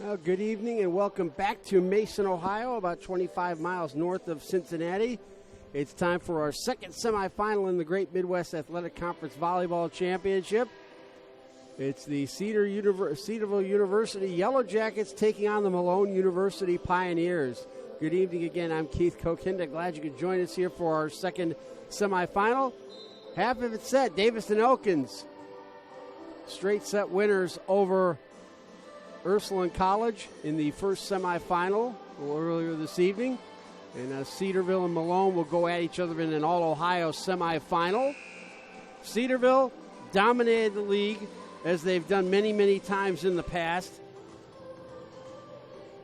Well, good evening and welcome back to Mason, Ohio, about 25 miles north of Cincinnati. It's time for our second semifinal in the Great Midwest Athletic Conference Volleyball Championship. It's the Cedarville University Yellow Jackets taking on the Malone University Pioneers. Good evening again. I'm Keith Kokinda. Glad you could join us here for our second semifinal. Half of it set. Davis and Elkins, straight set winners over Ursuline College in the first semifinal earlier this evening. And Cedarville and Malone will go at each other in an All-Ohio semifinal. Cedarville dominated the league as they've done many, many times in the past.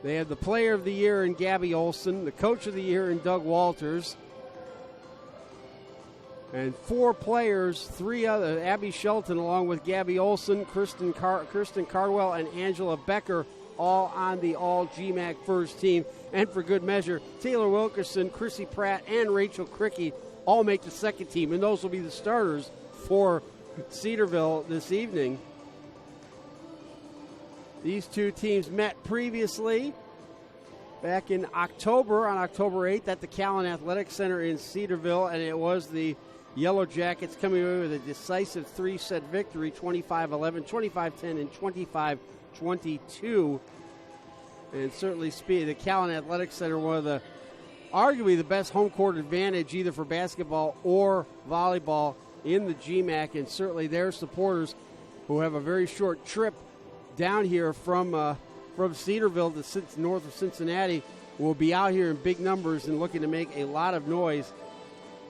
They have the Player of the Year in Gabby Olson, the Coach of the Year in Doug Walters, and four players, three other, Abby Shelton along with Gabby Olson, Kristen Cardwell, and Angela Becker, all on the All-GMAC first team. And for good measure, Taylor Wilkerson, Chrissy Pratt, and Rachel Cricky all make the second team, and those will be the starters for Cedarville this evening. These two teams met previously back in October, on October 8th at the Callan Athletic Center in Cedarville, and it was the Yellow Jackets coming away with a decisive three-set victory, 25-11, 25-10, and 25-22. And certainly the Callan Athletic Center, one of the arguably the best home court advantage either for basketball or volleyball in the GMAC, and certainly their supporters who have a very short trip down here from Cedarville to north of Cincinnati will be out here in big numbers and looking to make a lot of noise.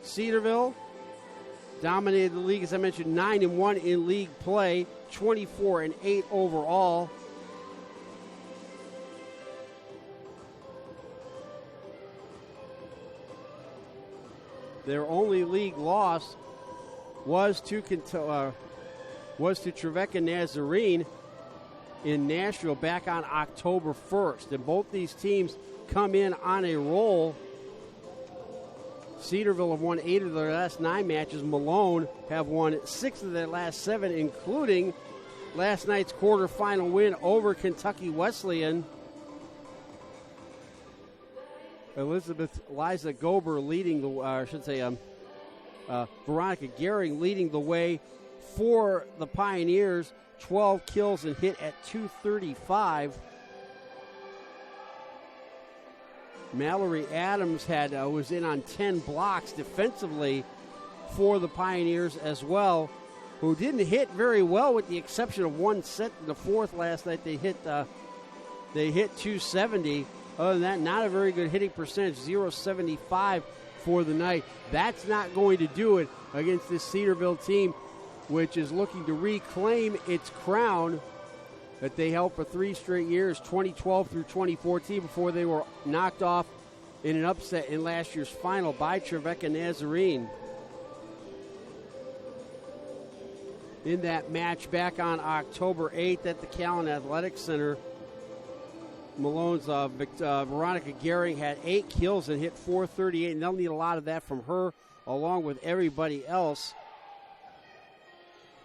Cedarville dominated the league, as I mentioned, 9-1 in league play, 24-8 overall. Their only league loss was to Trevecca Nazarene in Nashville back on October 1st. And both these teams come in on a roll. Cedarville have won 8 of their last 9 matches. Malone have won 6 of their last 7, including last night's quarterfinal win over Kentucky Wesleyan. Liza Gober leading Veronica Gehring leading the way for the Pioneers. 12 kills and hit at 235. Mallory Adams was in on 10 blocks defensively for the Pioneers as well, who didn't hit very well with the exception of one set in the fourth last night. They hit 270. Other than that, not a very good hitting percentage, 0.75 for the night. That's not going to do it against this Cedarville team, which is looking to reclaim its crown that they held for 3 straight years, 2012 through 2014, before they were knocked off in an upset in last year's final by Trevecca Nazarene. In that match back on October 8th at the Callan Athletic Center, Malone's Veronica Gehring had 8 kills and hit 438, and they'll need a lot of that from her along with everybody else.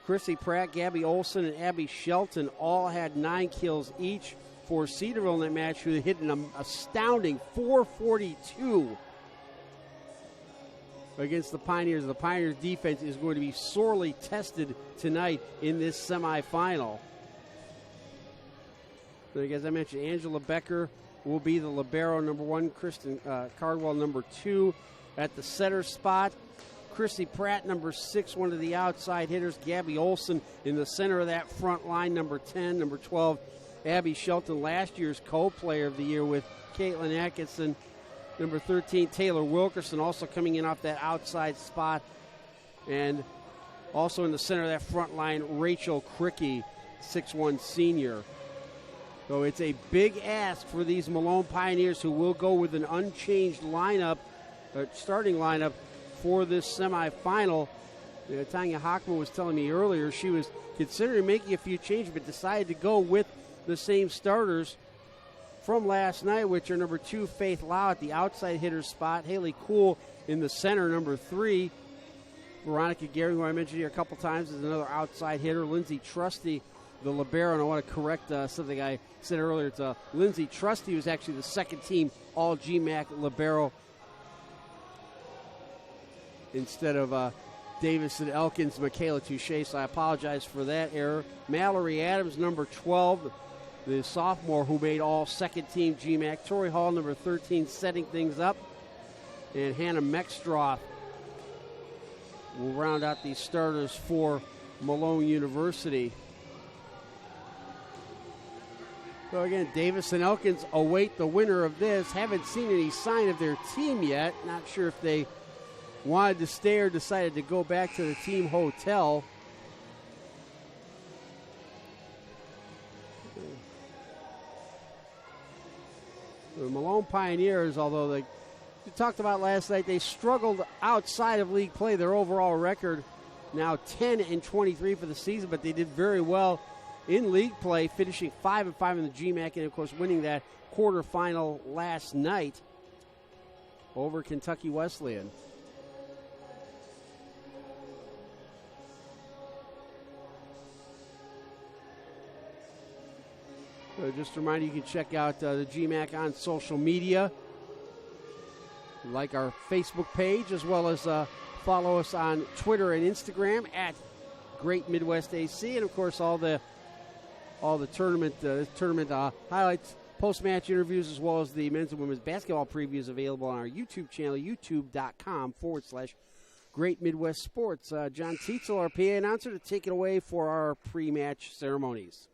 Chrissy Pratt, Gabby Olson, and Abby Shelton all had 9 kills each for Cedarville in that match, who hit an astounding 442 against the Pioneers. The Pioneers' defense is going to be sorely tested tonight in this semifinal. As I mentioned, Angela Becker will be the libero number 1, Kristen Cardwell number 2 at the setter spot. Chrissy Pratt, number 6, one of the outside hitters. Gabby Olson in the center of that front line, number 10. Number 12, Abby Shelton, last year's co-player of the year with Caitlin Atkinson. Number 13, Taylor Wilkerson, also coming in off that outside spot. And also in the center of that front line, Rachel Cricky, 6'1" senior. So it's a big ask for these Malone Pioneers, who will go with an unchanged lineup, starting lineup, for this semifinal. Tanya Hockman was telling me earlier she was considering making a few changes, but decided to go with the same starters from last night, which are number 2, Faith Lau at the outside hitter spot, Haley Kuhl in the center, number 3. Veronica Gehring, who I mentioned here a couple times, is another outside hitter. Lindsay Trusty the libero. And I want to correct something I said earlier. It's Lindsey Trusty, who's actually the second-team All-GMAC libero instead of Davison Elkins, Michaela Touche. So I apologize for that error. Mallory Adams, number 12, the sophomore who made all second-team GMAC. Tori Hall, number 13, setting things up. And Hannah Mexstroff will round out these starters for Malone University. So again, Davis and Elkins await the winner of this. Haven't seen any sign of their team yet. Not sure if they wanted to stay or decided to go back to the team hotel. The Malone Pioneers, although we talked about last night, they struggled outside of league play. Their overall record now 10-23 for the season, but they did very well in league play, finishing 5-5 in the GMAC, and of course winning that quarterfinal last night over Kentucky Wesleyan. So just a reminder, you can check out the GMAC on social media, like our Facebook page, as well as follow us on Twitter and Instagram at Great Midwest AC, and of course all the tournament highlights, post-match interviews, as well as the men's and women's basketball previews available on our YouTube channel, youtube.com/Great Midwest Sports. John Tietzel, our PA announcer, to take it away for our pre-match ceremonies.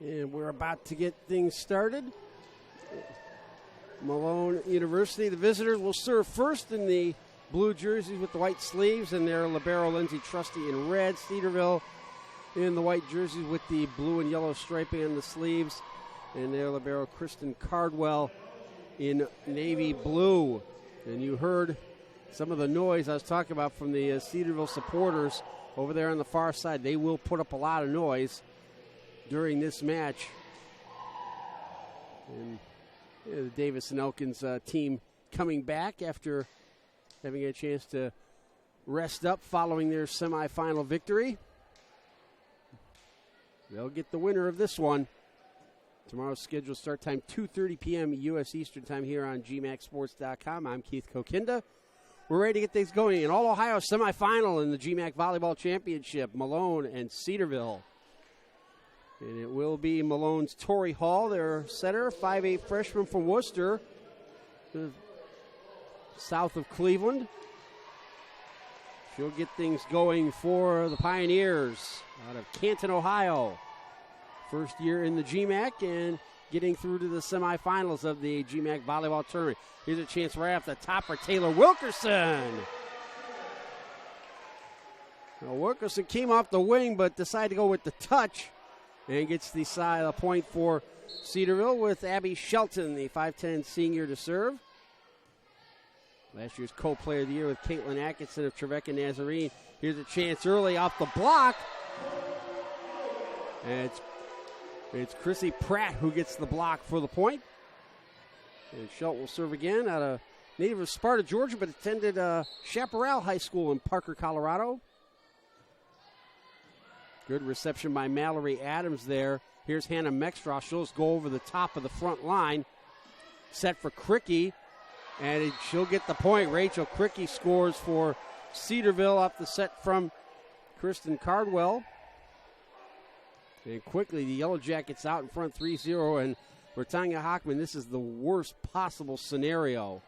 And we're about to get things started. Malone University, the visitors, will serve first in the blue jerseys with the white sleeves, and their libero Lindsey Trusty in red. Cedarville in the white jerseys with the blue and yellow striping on the sleeves, and their libero Kristen Cardwell in navy blue. And you heard some of the noise I was talking about from the Cedarville supporters over there on the far side. They will put up a lot of noise during this match. And the Davis and Elkins team coming back after having a chance to rest up following their semifinal victory. They'll get the winner of this one. Tomorrow's scheduled start time, 2:30 p.m. U.S. Eastern Time here on GMACSports.com. I'm Keith Kokinda. We're ready to get things going. An All-Ohio semifinal in the GMAC Volleyball Championship, Malone and Cedarville. And it will be Malone's Tori Hall, their setter, 5'8" freshman from Worcester, south of Cleveland. She'll get things going for the Pioneers out of Canton, Ohio. First year in the GMAC and getting through to the semifinals of the GMAC Volleyball Tournament. Here's a chance right off the top for Taylor Wilkerson. Now, Wilkerson came off the wing but decided to go with the touch and gets the side of the point for Cedarville with Abby Shelton, the 5'10" senior, to serve. Last year's co-player of the year with Caitlin Atkinson of Trevecca Nazarene. Here's a chance early off the block. And it's Chrissy Pratt who gets the block for the point. And Shelton will serve again out of native of Sparta, Georgia, but attended Chaparral High School in Parker, Colorado. Good reception by Mallory Adams there. Here's Hannah Mextroth. She'll just go over the top of the front line. Set for Cricky. And she'll get the point. Rachel Cricky scores for Cedarville off the set from Kristen Cardwell. And quickly, the Yellow Jackets out in front 3-0. And for Tanya Hockman, this is the worst possible scenario.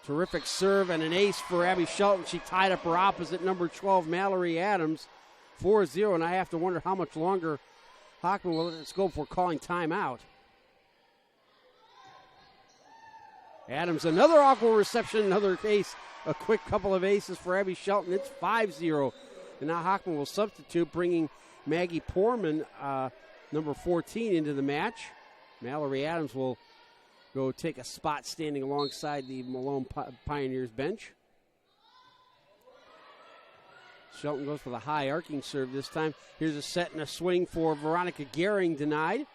Terrific serve and an ace for Abby Shelton. She tied up her opposite, number 12, Mallory Adams, 4-0. And I have to wonder how much longer Hockman will let us go before calling timeout. Adams, another awkward reception, another ace, a quick couple of aces for Abby Shelton. It's 5-0. And now Hockman will substitute, bringing Maggie Poorman, number 14, into the match. Mallory Adams will go take a spot standing alongside the Malone Pioneers bench. Shelton goes for the high arcing serve this time. Here's a set and a swing for Veronica Gehring, denied.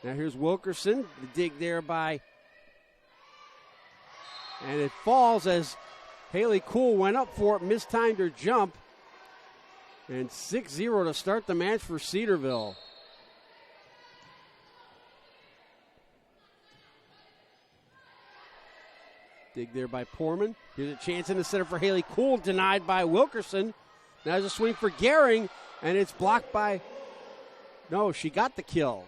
Now here's Wilkerson, the dig there by... And it falls as Haley Kuhl went up for it, mistimed her jump. And 6-0 to start the match for Cedarville. Dig there by Poorman. Here's a chance in the center for Haley Kuhl, denied by Wilkerson. Now there's a swing for Gehring, and it's blocked by... No, she got the kill.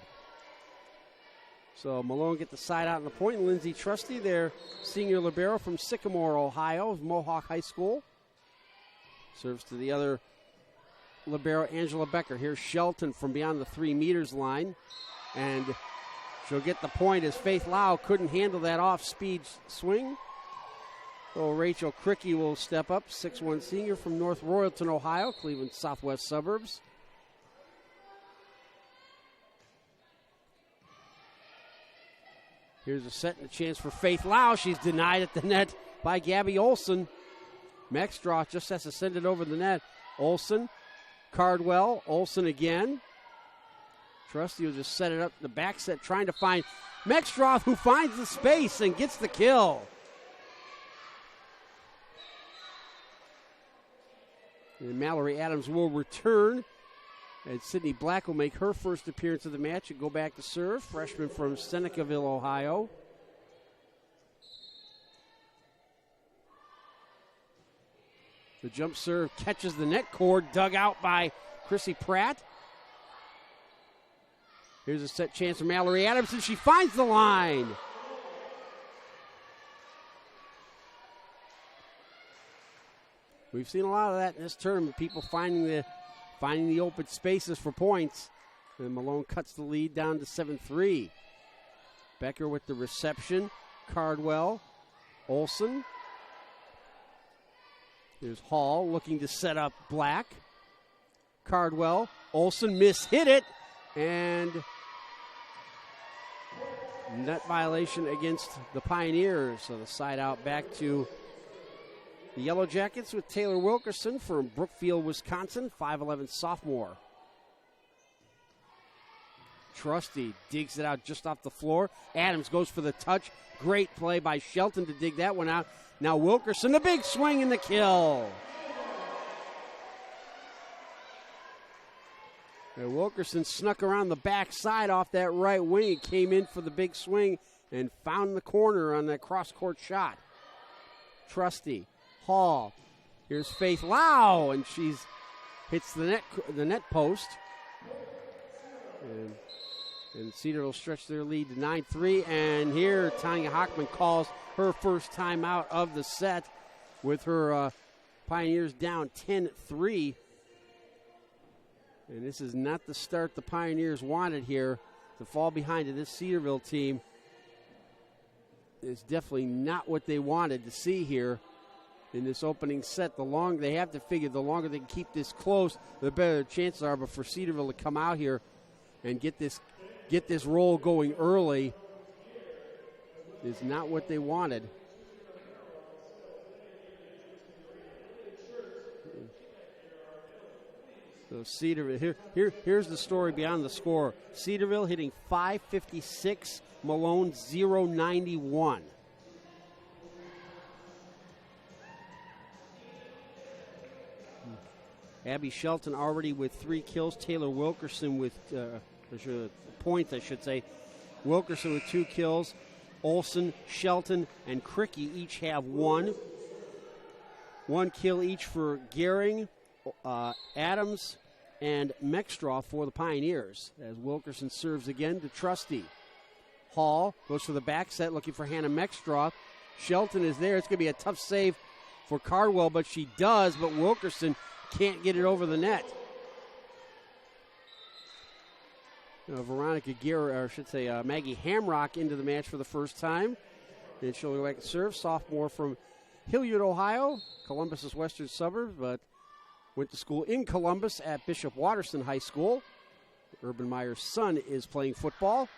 So Malone get the side out on the point. Lindsey Trusty, their senior libero from Sycamore, Ohio, Mohawk High School. Serves to the other libero, Angela Becker. Here's Shelton from beyond the 3 meters line. And she'll get the point as Faith Lau couldn't handle that off-speed swing. So Rachel Cricky will step up, 6'1" senior from North Royalton, Ohio, Cleveland's southwest suburbs. Here's a set and a chance for Faith Lau. She's denied at the net by Gabby Olson. Mextroth just has to send it over the net. Olson, Cardwell, Olson again. Trusty will just set it up the back set, trying to find Mextroth, who finds the space and gets the kill. And Mallory Adams will return. And Sydney Black will make her first appearance of the match and go back to serve. Freshman from Senecaville, Ohio. The jump serve catches the net cord, dug out by Chrissy Pratt. Here's a set chance for Mallory Adams, and she finds the line. We've seen a lot of that in this tournament, people finding the open spaces for points. And Malone cuts the lead down to 7-3. Becker with the reception. Cardwell. Olson. Here's Hall looking to set up Black. Cardwell. Olson hit it. And net violation against the Pioneers. So the side out back to the Yellow Jackets with Taylor Wilkerson from Brookfield, Wisconsin, 5'11 sophomore. Trusty digs it out just off the floor. Adams goes for the touch. Great play by Shelton to dig that one out. Now Wilkerson, the big swing and the kill. And Wilkerson snuck around the backside off that right wing. Came in for the big swing and found the corner on that cross-court shot. Trusty, Hall. Here's Faith Lau, and she's hits the net post. And Cedarville stretched their lead to 9-3. And here Tanya Hockman calls her first timeout of the set with her Pioneers down 10-3. And this is not the start the Pioneers wanted here. To fall behind to this Cedarville team is definitely not what they wanted to see here in this opening set. They have to figure the longer they can keep this close, the better the chances are. But for Cedarville to come out here and get this roll going early is not what they wanted. So Cedarville, here's the story beyond the score. Cedarville hitting .556, Malone .091. Abby Shelton already with 3 kills. Taylor Wilkerson with points, I should say. Wilkerson with 2 kills. Olson, Shelton, and Cricky each have 1. 1 kill each for Gehring, Adams, and Mexstraw for the Pioneers. As Wilkerson serves again to Trusty. Hall goes for the back set, looking for Hannah Mexstraw. Shelton is there. It's going to be a tough save for Cardwell, but she does, but Wilkerson can't get it over the net. Veronica Gear, or I should say Maggie Hamrock into the match for the first time. And she'll go back and serve. Sophomore from Hilliard, Ohio, Columbus's western suburb, but went to school in Columbus at Bishop Watterson High School. Urban Meyer's son is playing football.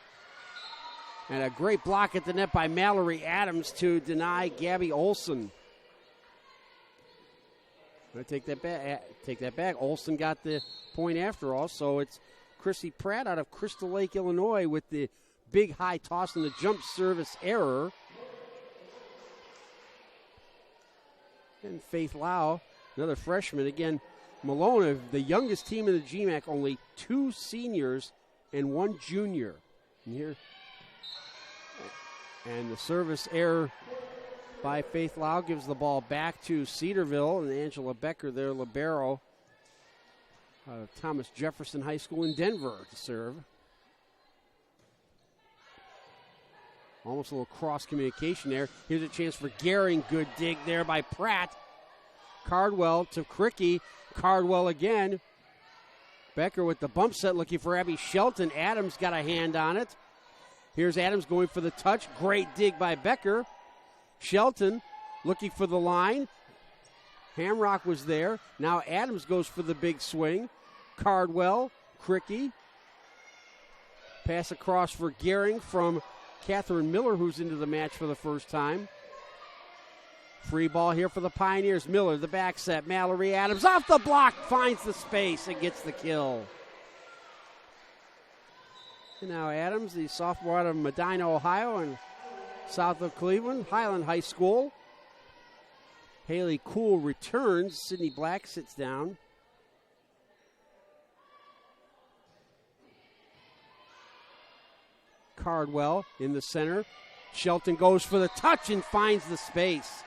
And a great block at the net by Mallory Adams to deny Gabby Olson. I take that back. Olson got the point after all, so it's Chrissy Pratt out of Crystal Lake, Illinois, with the big high toss and the jump service error. And Faith Lau, another freshman. Again, Malone, the youngest team in the GMAC, only 2 seniors and 1 junior. And the service error by Faith Lau gives the ball back to Cedarville, and Angela Becker, their libero, Thomas Jefferson High School in Denver, to serve. Almost a little cross communication there. Here's a chance for Gehring. Good dig there by Pratt. Cardwell to Cricky. Cardwell again. Becker with the bump set, looking for Abby Shelton. Adams got a hand on it. Here's Adams going for the touch. Great dig by Becker. Shelton looking for the line. Hamrock was there. Now Adams goes for the big swing. Cardwell, Cricky. Pass across for Gehring from Catherine Miller, who's into the match for the first time. Free ball here for the Pioneers. Miller, the back set. Mallory Adams off the block, finds the space and gets the kill. And now Adams, the sophomore out of Medina, Ohio, and south of Cleveland, Highland High School. Haley Kuhl returns. Sydney Black sits down. Cardwell in the center. Shelton goes for the touch and finds the space.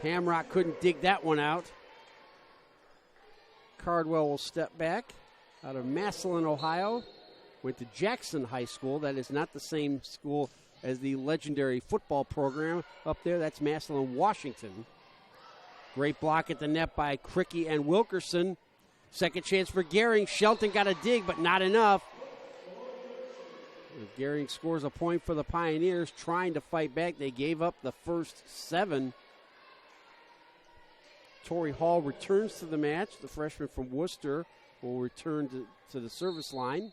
Hamrock couldn't dig that one out. Cardwell will step back out of Massillon, Ohio. Went to Jackson High School. That is not the same school as the legendary football program up there. That's Massillon, Washington. Great block at the net by Cricky and Wilkerson. Second chance for Gehring. Shelton got a dig, but not enough. Gehring scores a point for the Pioneers, trying to fight back. They gave up the first 7. Tori Hall returns to the match. The freshman from Worcester will return to the service line.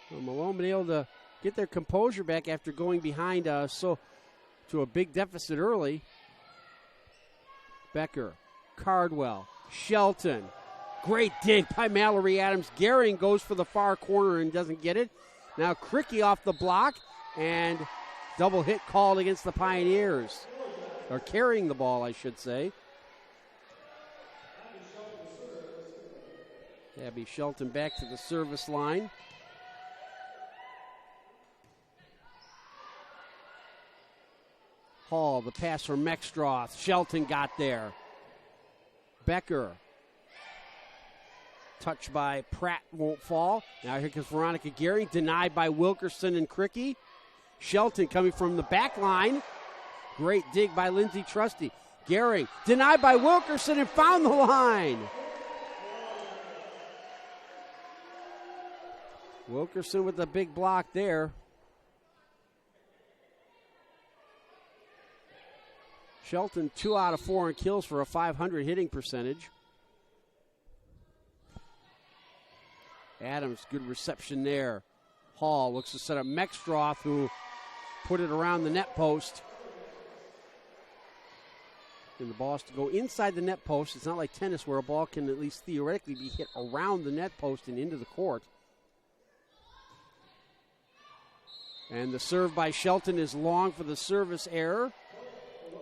Well, Malone been able to get their composure back after going behind to a big deficit early. Becker, Cardwell, Shelton. Great dig by Mallory Adams. Gehring goes for the far corner and doesn't get it. Now Cricky off the block, and double hit called against the Pioneers. Or carrying the ball, I should say. Abby Shelton back to the service line. Hall, the pass from Mexstroth. Shelton got there. Becker. Touched by Pratt, won't fall. Now here comes Veronica Gehring, denied by Wilkerson and Cricky. Shelton coming from the back line. Great dig by Lindsey Trusty. Gehring denied by Wilkerson and found the line. Wilkerson with the big block there. Shelton 2 out of 4 in kills for a .500 hitting percentage. Adams, good reception there. Hall looks to set up Mexstroth, who put it around the net post. And the ball has to go inside the net post. It's not like tennis where a ball can at least theoretically be hit around the net post and into the court. And the serve by Shelton is long for the service error.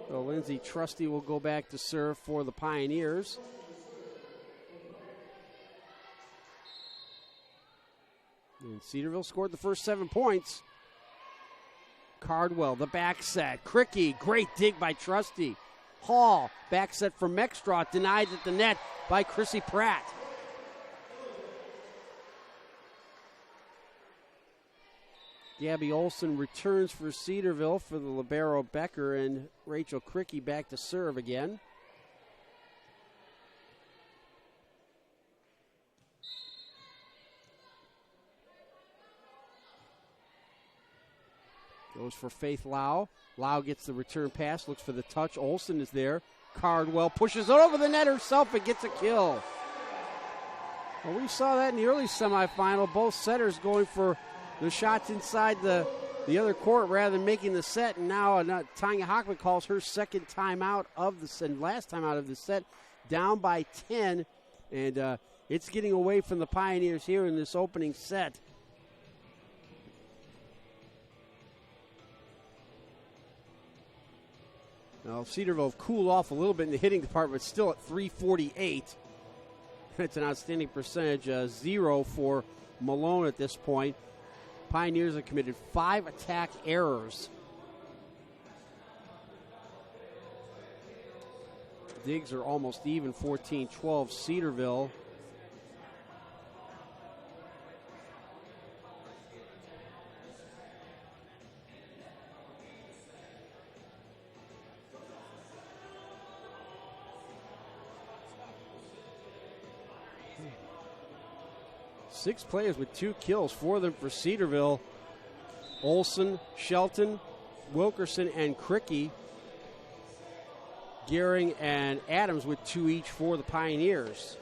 So Lindsey Trusty will go back to serve for the Pioneers. And Cedarville scored the first 7 points. Cardwell, the back set. Cricky, great dig by Trusty. Hall, back set from Mexstroth, denied at the net by Chrissy Pratt. Gabby Olson returns for Cedarville for the libero Becker, and Rachel Cricky back to serve again. Goes for Faith Lau. Lau gets the return pass, looks for the touch. Olson is there. Cardwell pushes it over the net herself and gets a kill. Well, we saw that in the early semifinal. Both setters going for the shots inside the other court rather than making the set. And now Tanya Hockman calls her second timeout of the set, last time out of the set, down by 10. And it's getting away from the Pioneers here in this opening set. Now, Cedarville cooled off a little bit in the hitting department, still at 348. That's an outstanding percentage, 0 for Malone at this point. Pioneers have committed 5 attack errors. Digs are almost even, 14-12 Cedarville. Six players with 2 kills, 4 of them for Cedarville. Olson, Shelton, Wilkerson, and Cricky. Gehring and Adams with 2 each for the Pioneers.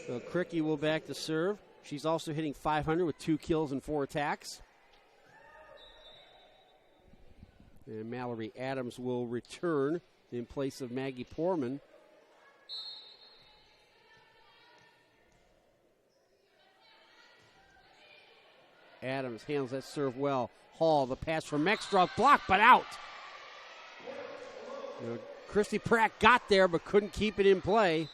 So Cricky will back to serve. She's also hitting .500 with 2 kills and 4 attacks. And Mallory Adams will return in place of Maggie Poorman. Adams handles that serve well. Hall, the pass from Mexstroth, blocked but out. Christy Pratt got there but couldn't keep it in play.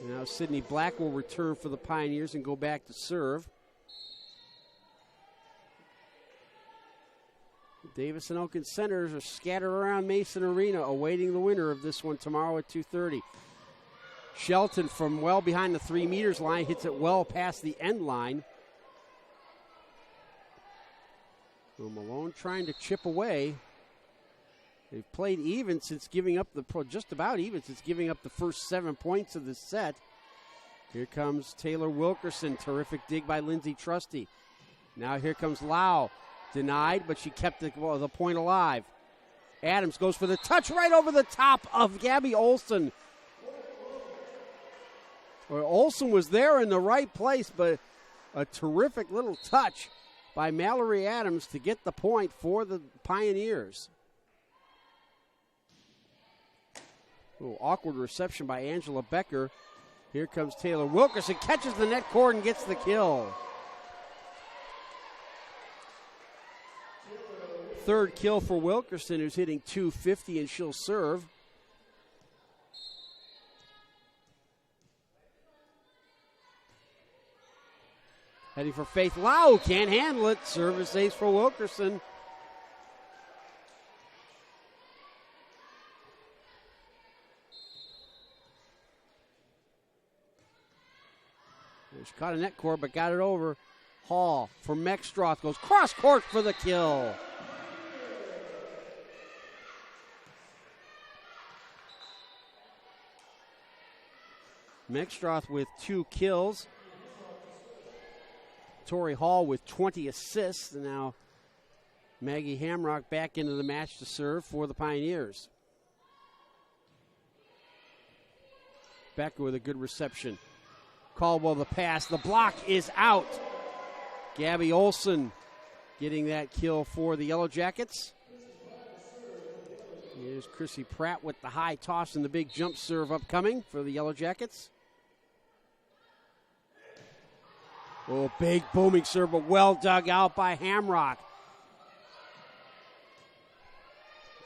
Now Sydney Black will return for the Pioneers and go back to serve. Davis and Oakland Senators are scattered around Mason Arena, awaiting the winner of this one tomorrow at 2:30. Shelton from well behind the 3 meters line hits it well past the end line. So Malone trying to chip away. They've played even since giving up just about even since giving up the first 7 points of the set. Here comes Taylor Wilkerson. Terrific dig by Lindsay Trusty. Now here comes Lau. Denied, but she kept the point alive. Adams goes for the touch right over the top of Gabby Olson. Well, Olson was there in the right place, but a terrific little touch by Mallory Adams to get the point for the Pioneers. A little awkward reception by Angela Becker. Here comes Taylor Wilkerson, catches the net cord and gets the kill. Third kill for Wilkerson, who's hitting .250, and she'll serve. Heading for Faith Lau, can't handle it. Service ace for Wilkerson. She caught a net cord, but got it over. Hall for Mexstroth goes cross court for the kill. Mexstroth with 2 kills. Tori Hall with 20 assists. And now Maggie Hamrock back into the match to serve for the Pioneers. Becker with a good reception. Caldwell the pass. The block is out. Gabby Olson getting that kill for the Yellow Jackets. Here's Chrissy Pratt with the high toss and the big jump serve upcoming for the Yellow Jackets. Oh, big booming serve, but well dug out by Hamrock.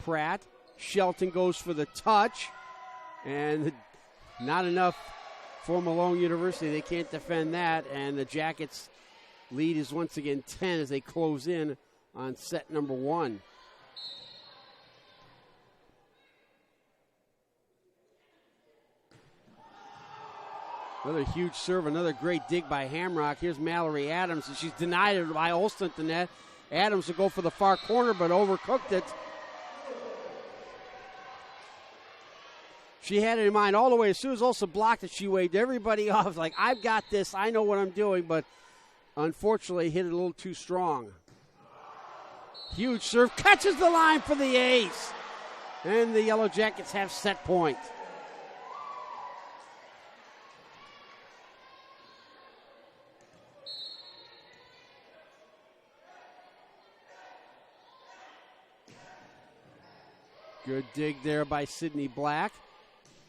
Pratt. Shelton goes for the touch. And not enough for Malone University. They can't defend that. And the Jackets' lead is once again 10 as they close in on set number 1. Another huge serve, another great dig by Hamrock. Here's Mallory Adams, and she's denied it by Olson at the net. Adams will go for the far corner, but overcooked it. She had it in mind all the way. As soon as Olson blocked it, she waved everybody off. Like, I've got this. I know what I'm doing, but unfortunately hit it a little too strong. Huge serve. Catches the line for the ace. And the Yellow Jackets have set point. Good dig there by Sydney Black.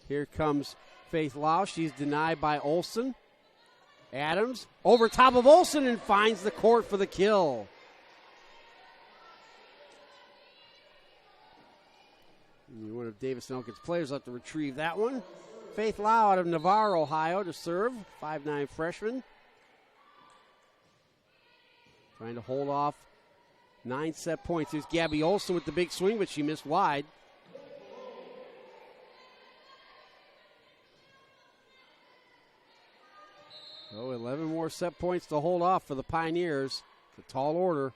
Here comes Faith Lau. She's denied by Olson. Adams over top of Olson and finds the court for the kill. One of Davis and Elkin's players will have to retrieve that one. Faith Lau out of Navarre, Ohio to serve. 5'9" freshman. Trying to hold off 9 set points. Here's Gabby Olson with the big swing, but she missed wide. So 11 more set points to hold off for the Pioneers. It's a tall order.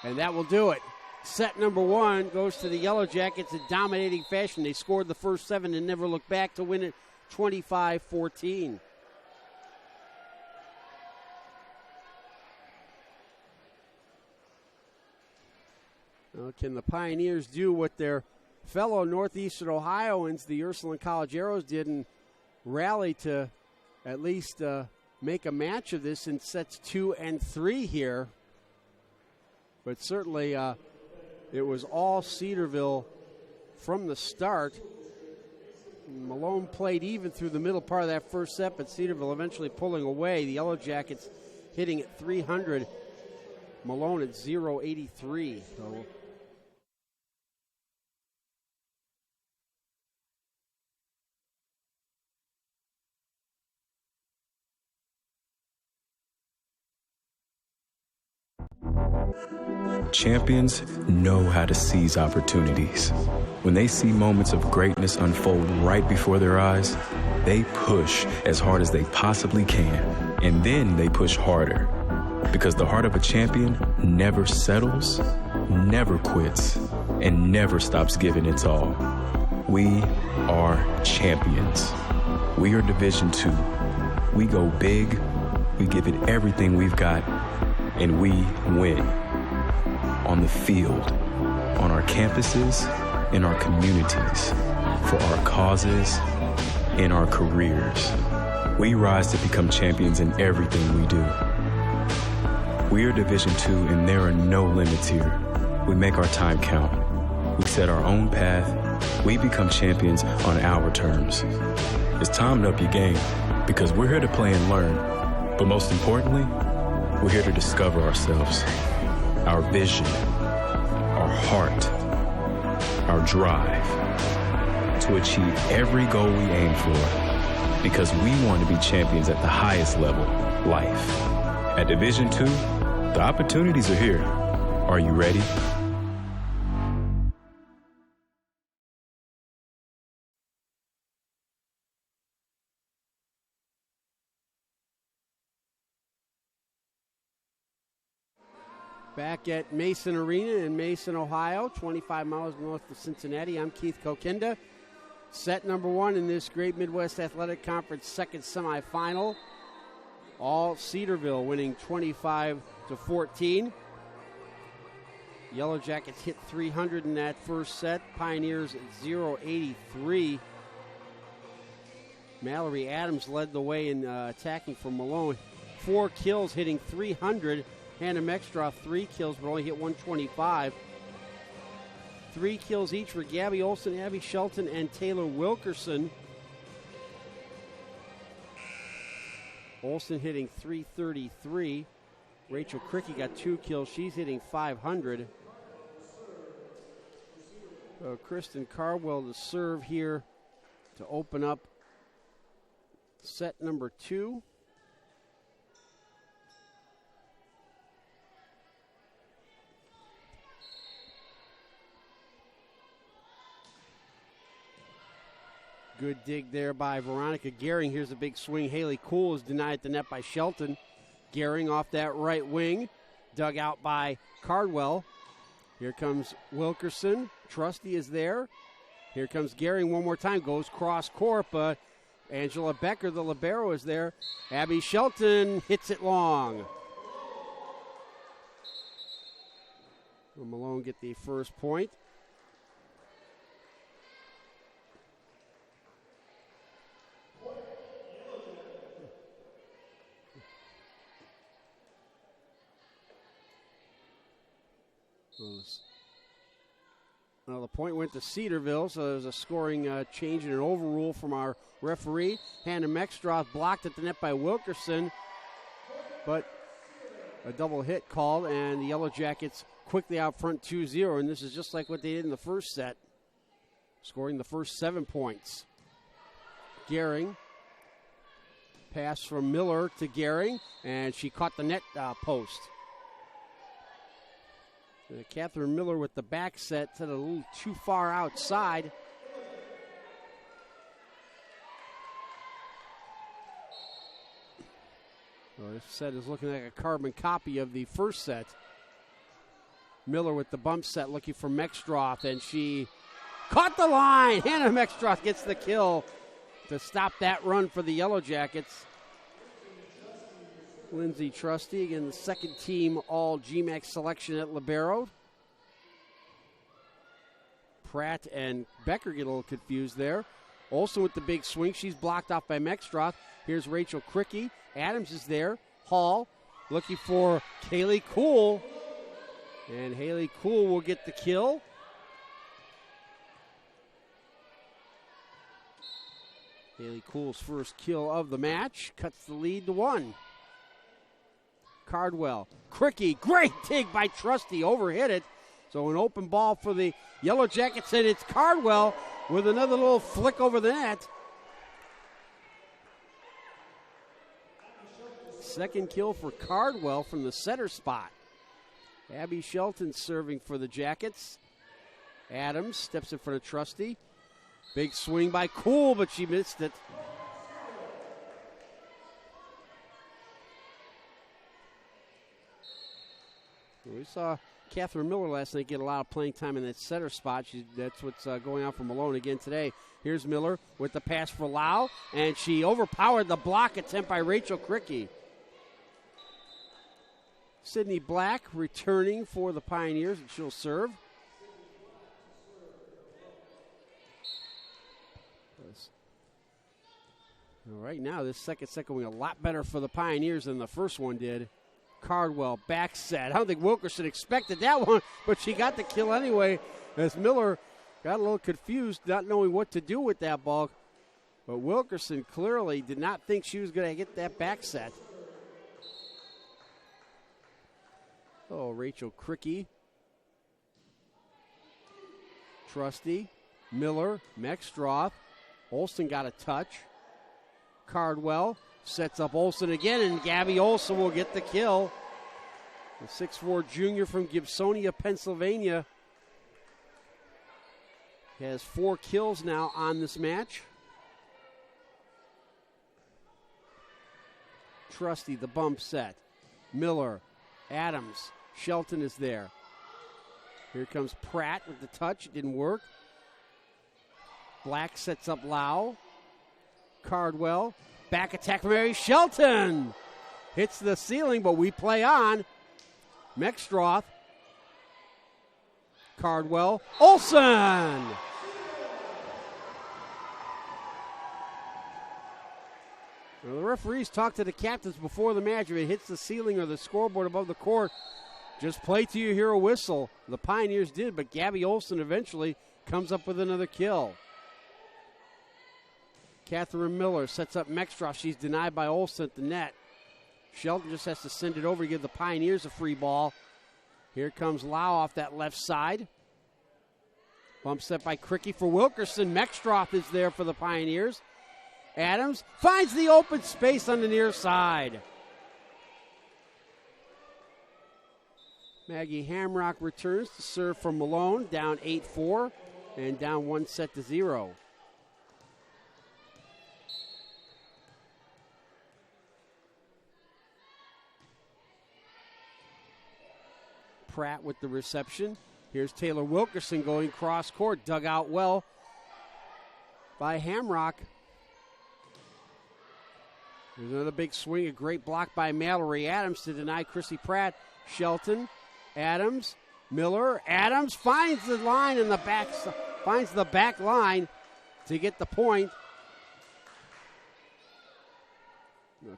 And that will do it. Set number 1 goes to the Yellow Jackets in dominating fashion. They scored the first 7 and never looked back to win it 25-14. Now, can the Pioneers do what their fellow Northeastern Ohioans, the Ursuline College Arrows, did and rally to at least make a match of this in sets 2 and 3 here? But certainly it was all Cedarville from the start. Malone played even through the middle part of that first set, but Cedarville eventually pulling away. The Yellow Jackets hitting at 300. Malone at 0.83. So champions know how to seize opportunities. When they see moments of greatness unfold right before their eyes, they push as hard as they possibly can, and then they push harder. Because the heart of a champion never settles, never quits and never stops giving its all. We are champions. We are Division II. We go big, we give it everything we've got, and we win. On the field, on our campuses, in our communities, for our causes, in our careers. We rise to become champions in everything we do. We are Division II, and there are no limits here. We make our time count. We set our own path. We become champions on our terms. It's time to up your game, because we're here to play and learn. But most importantly, we're here to discover ourselves, our vision, our heart, our drive, to achieve every goal we aim for, because we want to be champions at the highest level, life. At Division II, the opportunities are here. Are you ready? Back at Mason Arena in Mason, Ohio, 25 miles north of Cincinnati. I'm Keith Kokinda. Set number one in this Great Midwest Athletic Conference second semifinal. All Cedarville winning 25-14. Yellow Jackets hit 300 in that first set. Pioneers at 0-83. Mallory Adams led the way in attacking for Malone. 4 kills, hitting 300. Hannah Mextroth, 3 kills, but only hit 125. 3 kills each for Gabby Olson, Abby Shelton, and Taylor Wilkerson. Olson hitting 333. Rachel Cricky got 2 kills. She's hitting 500. Kristen Cardwell to serve here to open up set number 2. Good dig there by Veronica Gehring. Here's a big swing. Haley Kuhl is denied at the net by Shelton. Gehring off that right wing. Dug out by Cardwell. Here comes Wilkerson. Trusty is there. Here comes Gehring one more time. Goes cross court, but Angela Becker, the libero, is there. Abby Shelton hits it long. Will Malone get the first point? Well, the point went to Cedarville, so there's a scoring change and an overrule from our referee. Hannah Mextroth blocked at the net by Wilkerson, but a double hit called, and the Yellow Jackets quickly out front 2-0, and this is just like what they did in the first set, scoring the first 7 points. Gehring, pass from Miller to Gehring, and she caught the net post. Catherine Miller with the back set, set a little too far outside. Well, this set is looking like a carbon copy of the first set. Miller with the bump set looking for Mextroth, and she caught the line. Hannah Mextroth gets the kill to stop that run for the Yellow Jackets. Lindsay Trusty, again, the second team all GMAC selection at libero. Pratt and Becker get a little confused there. Also with the big swing, she's blocked off by Mextroth. Here's Rachel Cricky. Adams is there. Hall looking for Haley Kuhl. And Haley Kuhl will get the kill. Haley Kuhl's first kill of the match. Cuts the lead to 1. Cardwell. Cricky, great dig by Trusty, overhit it. So an open ball for the Yellow Jackets, and it's Cardwell with another little flick over the net. Second kill for Cardwell from the center spot. Abby Shelton serving for the Jackets. Adams steps in front of Trusty. Big swing by Kuhl, but she missed it. We saw Catherine Miller last night get a lot of playing time in that setter spot. That's what's going on for Malone again today. Here's Miller with the pass for Lau, and she overpowered the block attempt by Rachel Cricky. Sydney Black returning for the Pioneers, and she'll serve. All right, now this second set going a lot better for the Pioneers than the first one did. Cardwell back set. I don't think Wilkerson expected that one, but she got the kill anyway as Miller got a little confused, not knowing what to do with that ball. But Wilkerson clearly did not think she was going to get that back set. Oh, Rachel Cricky. Trusty. Miller. Mexstroth. Olsen got a touch. Cardwell sets up Olsen again, and Gabby Olsen will get the kill. The 6'4 junior from Gibsonia, Pennsylvania, has 4 kills now on this match. Trusty, the bump set. Miller, Adams, Shelton is there. Here comes Pratt with the touch. It didn't work. Black sets up Lau. Cardwell, back attack from Mary Shelton. Hits the ceiling, but we play on. Mexstroth. Cardwell. Olsen. Now the referees talk to the captains before the match. If it hits the ceiling or the scoreboard above the court, just play till you hear a whistle. The Pioneers did, but Gabby Olsen eventually comes up with another kill. Catherine Miller sets up Mexstroth. She's denied by Olsen at the net. Shelton just has to send it over to give the Pioneers a free ball. Here comes Lau off that left side. Bump set by Cricky for Wilkerson. Mexstroth is there for the Pioneers. Adams finds the open space on the near side. Maggie Hamrock returns to serve for Malone, down 8-4 and down 1-0. Pratt with the reception. Here's Taylor Wilkerson going cross court, dug out well by Hamrock. There's another big swing, a great block by Mallory Adams to deny Chrissy Pratt. Shelton, Adams, Miller. Adams finds the line in the back, finds the back line to get the point.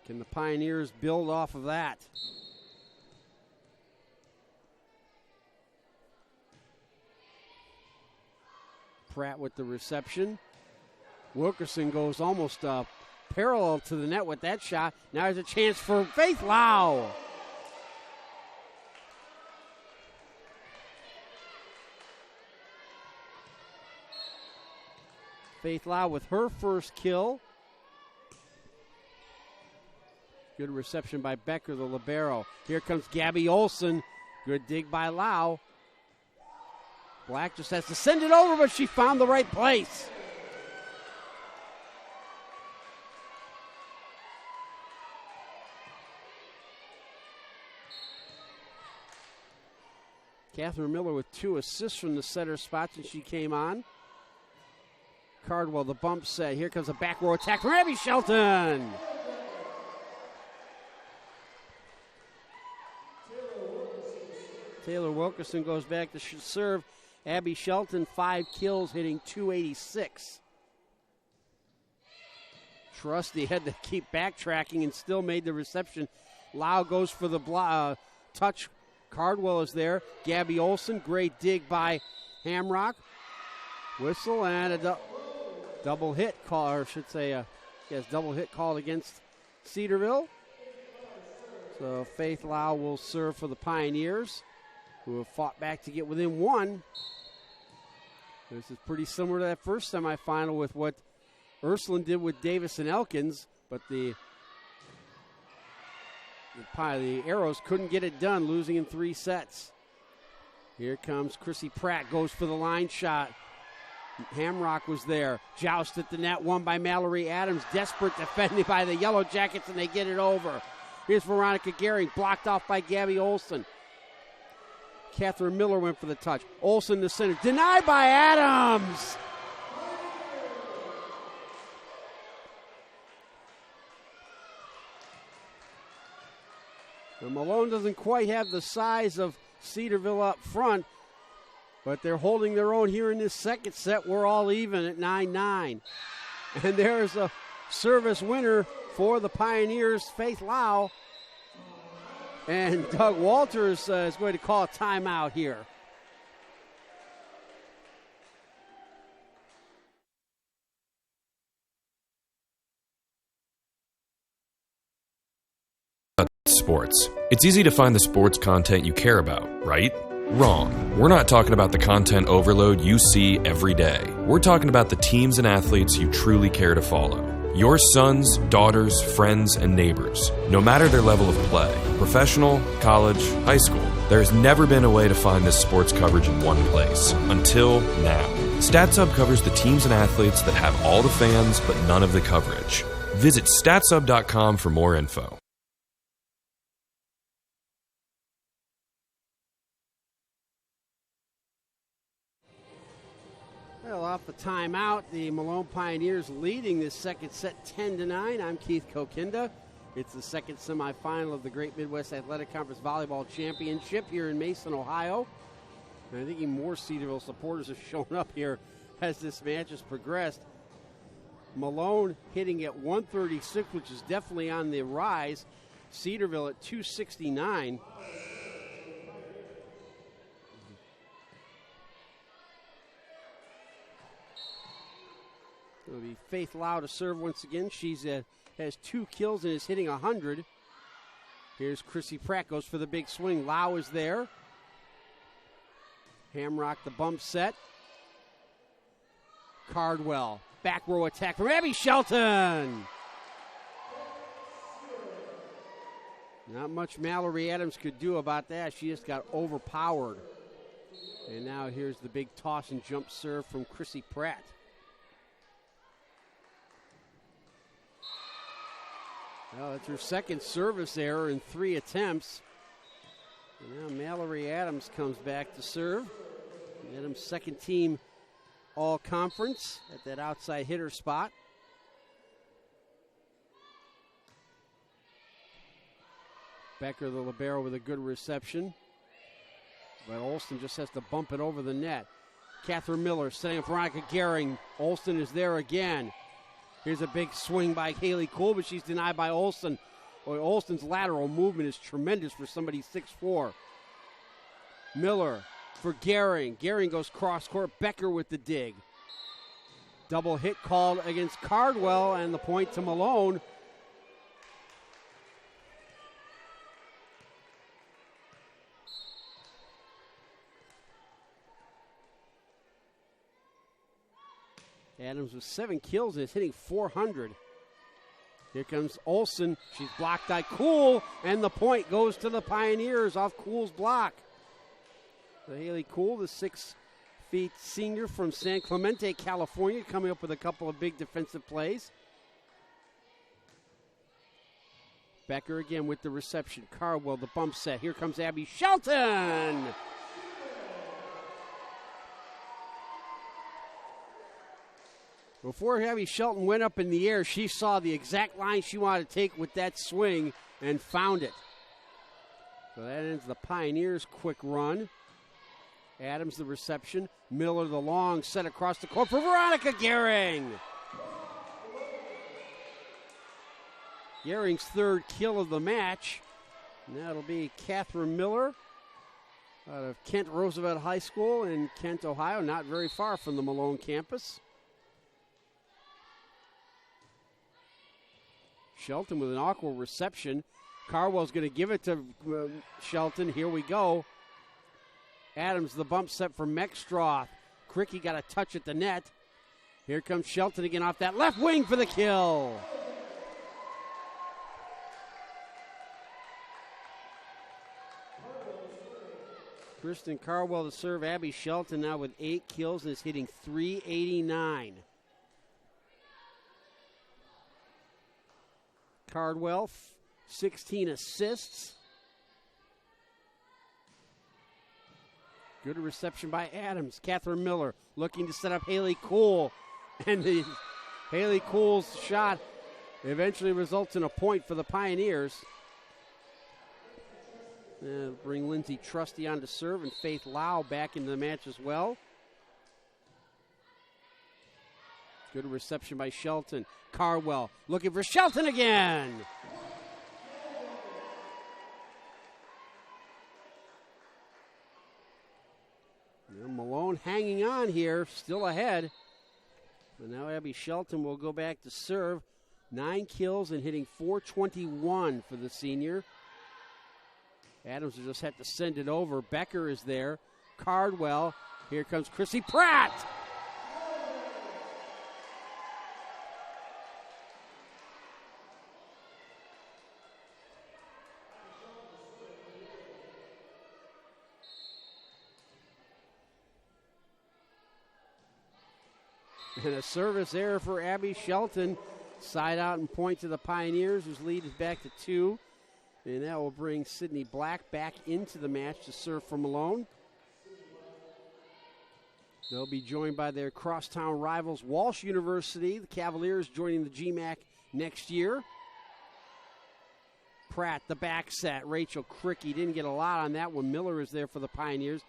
Can the Pioneers build off of that? Pratt with the reception. Wilkerson goes almost parallel to the net with that shot. Now there's a chance for Faith Lau. Faith Lau with her first kill. Good reception by Becker, the libero. Here comes Gabby Olsen. Good dig by Lau. Black just has to send it over, but she found the right place. Catherine Miller with 2 assists from the setter spot since she came on. Cardwell, the bump set. Here comes a back row attack from Abby Shelton. Taylor Wilkerson goes back to serve. Abby Shelton, 5 kills, hitting .286. Trusty had to keep backtracking and still made the reception. Lau goes for the touch. Cardwell is there. Gabby Olsen, great dig by Hamrock. Whistle and a double hit call, or I should say, double hit called against Cedarville. So Faith Lau will serve for the Pioneers, who have fought back to get within 1. This is pretty similar to that first semifinal with what Ursuline did with Davis and Elkins, but the Arrows couldn't get it done, losing in 3 sets. Here comes Chrissy Pratt, goes for the line shot. Hamrock was there. Joust at the net, won by Mallory Adams. Desperate defending by the Yellow Jackets, and they get it over. Here's Veronica Gehring, blocked off by Gabby Olsen. Catherine Miller went for the touch. Olsen to center. Denied by Adams. And Malone doesn't quite have the size of Cedarville up front, but they're holding their own here in this second set. We're all even at 9-9. And there's a service winner for the Pioneers, Faith Lau. And Doug Walters is going to call a timeout here. Sports. It's easy to find the sports content you care about, right? Wrong. We're not talking about the content overload you see every day. We're talking about the teams and athletes you truly care to follow. Your sons, daughters, friends, and neighbors, no matter their level of play, professional, college, high school, there's never been a way to find this sports coverage in one place, until now. StatSub covers the teams and athletes that have all the fans but none of the coverage. Visit statsub.com for more info. Well, off the timeout, the Malone Pioneers leading this second set 10-9. I'm Keith Kokinda. It's the second semifinal of the Great Midwest Athletic Conference Volleyball Championship here in Mason, Ohio. And I think even more Cedarville supporters have shown up here as this match has progressed. Malone hitting at 136, which is definitely on the rise. Cedarville at 269. It'll be Faith Lau to serve once again. She's has 2 kills and is hitting 100. Here's Chrissy Pratt, goes for the big swing. Lau is there. Hamrock the bump set. Cardwell, back row attack from Abby Shelton. Not much Mallory Adams could do about that. She just got overpowered. And now here's the big toss and jump serve from Chrissy Pratt. Well, it's her second service error in 3 attempts. And now Mallory Adams comes back to serve. Adams' second team all-conference at that outside hitter spot. Becker, the libero, with a good reception. But Olsen just has to bump it over the net. Catherine Miller setting up Veronica Gehring. Olsen is there again. Here's a big swing by Haley Cool, but she's denied by Olsen. Boy, Olsen's lateral movement is tremendous for somebody 6'4". Miller for Gehring. Gehring goes cross-court. Becker with the dig. Double hit called against Cardwell, and the point to Malone. Adams with 7 kills and is hitting 400. Here comes Olsen. She's blocked by Cool, and the point goes to the Pioneers off Cool's block. So Haley Cool, the 6' senior from San Clemente, California, coming up with a couple of big defensive plays. Becker again with the reception. Cardwell, the bump set. Here comes Abby Shelton. Before Abby Shelton went up in the air, she saw the exact line she wanted to take with that swing and found it. So that ends the Pioneers' quick run. Adams the reception. Miller the long set across the court for Veronica Gehring. Gehring's 3rd kill of the match. And that'll be Catherine Miller out of Kent Roosevelt High School in Kent, Ohio, not very far from the Malone campus. Shelton with an awkward reception. Cardwell's going to give it to Shelton. Here we go. Adams, the bump set for Mexstroth. Cricky got a touch at the net. Here comes Shelton again off that left wing for the kill. Kristen Cardwell to serve. Abby Shelton now with 8 kills and is hitting .389. Cardwell, 16 assists. Good reception by Adams. Catherine Miller looking to set up Haley Cool. And Haley Cool's shot eventually results in a point for the Pioneers. Bring Lindsay Trusty on to serve and Faith Lau back into the match as well. Good reception by Shelton. Cardwell looking for Shelton again. Malone hanging on here, still ahead. But now Abby Shelton will go back to serve. 9 kills and hitting .421 for the senior. Adams will just have to send it over. Becker is there. Cardwell. Here comes Chrissy Pratt. And a service error for Abby Shelton. Side out and point to the Pioneers, whose lead is back to 2. And that will bring Sydney Black back into the match to serve for Malone. They'll be joined by their crosstown rivals, Walsh University. The Cavaliers joining the GMAC next year. Pratt, the back set. Rachel Cricky didn't get a lot on that one. Miller is there for the Pioneers.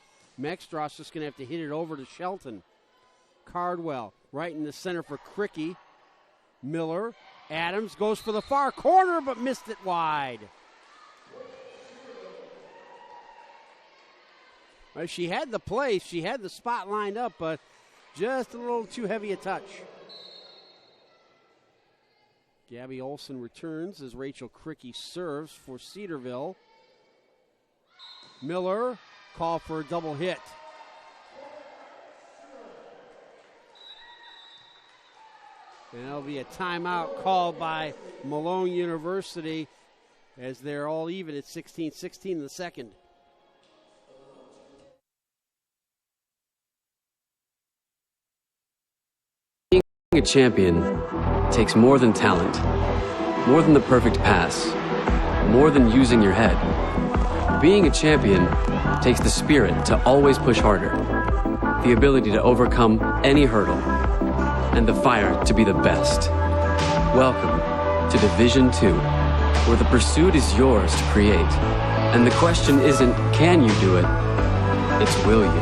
Mextros just going to have to hit it over to Shelton. Cardwell right in the center for Cricky. Miller. Adams goes for the far corner but missed it wide. Well, she had the place. She had the spot lined up, but just a little too heavy a touch. Gabby Olson returns as Rachel Cricky serves for Cedarville. Miller called for a double hit. And that'll be a timeout called by Malone University as they're all even at 16-16 in the second. Being a champion takes more than talent, more than the perfect pass, more than using your head. Being a champion takes the spirit to always push harder, the ability to overcome any hurdle, and the fire to be the best. Welcome to Division II, where the pursuit is yours to create. And the question isn't, can you do it? It's, will you?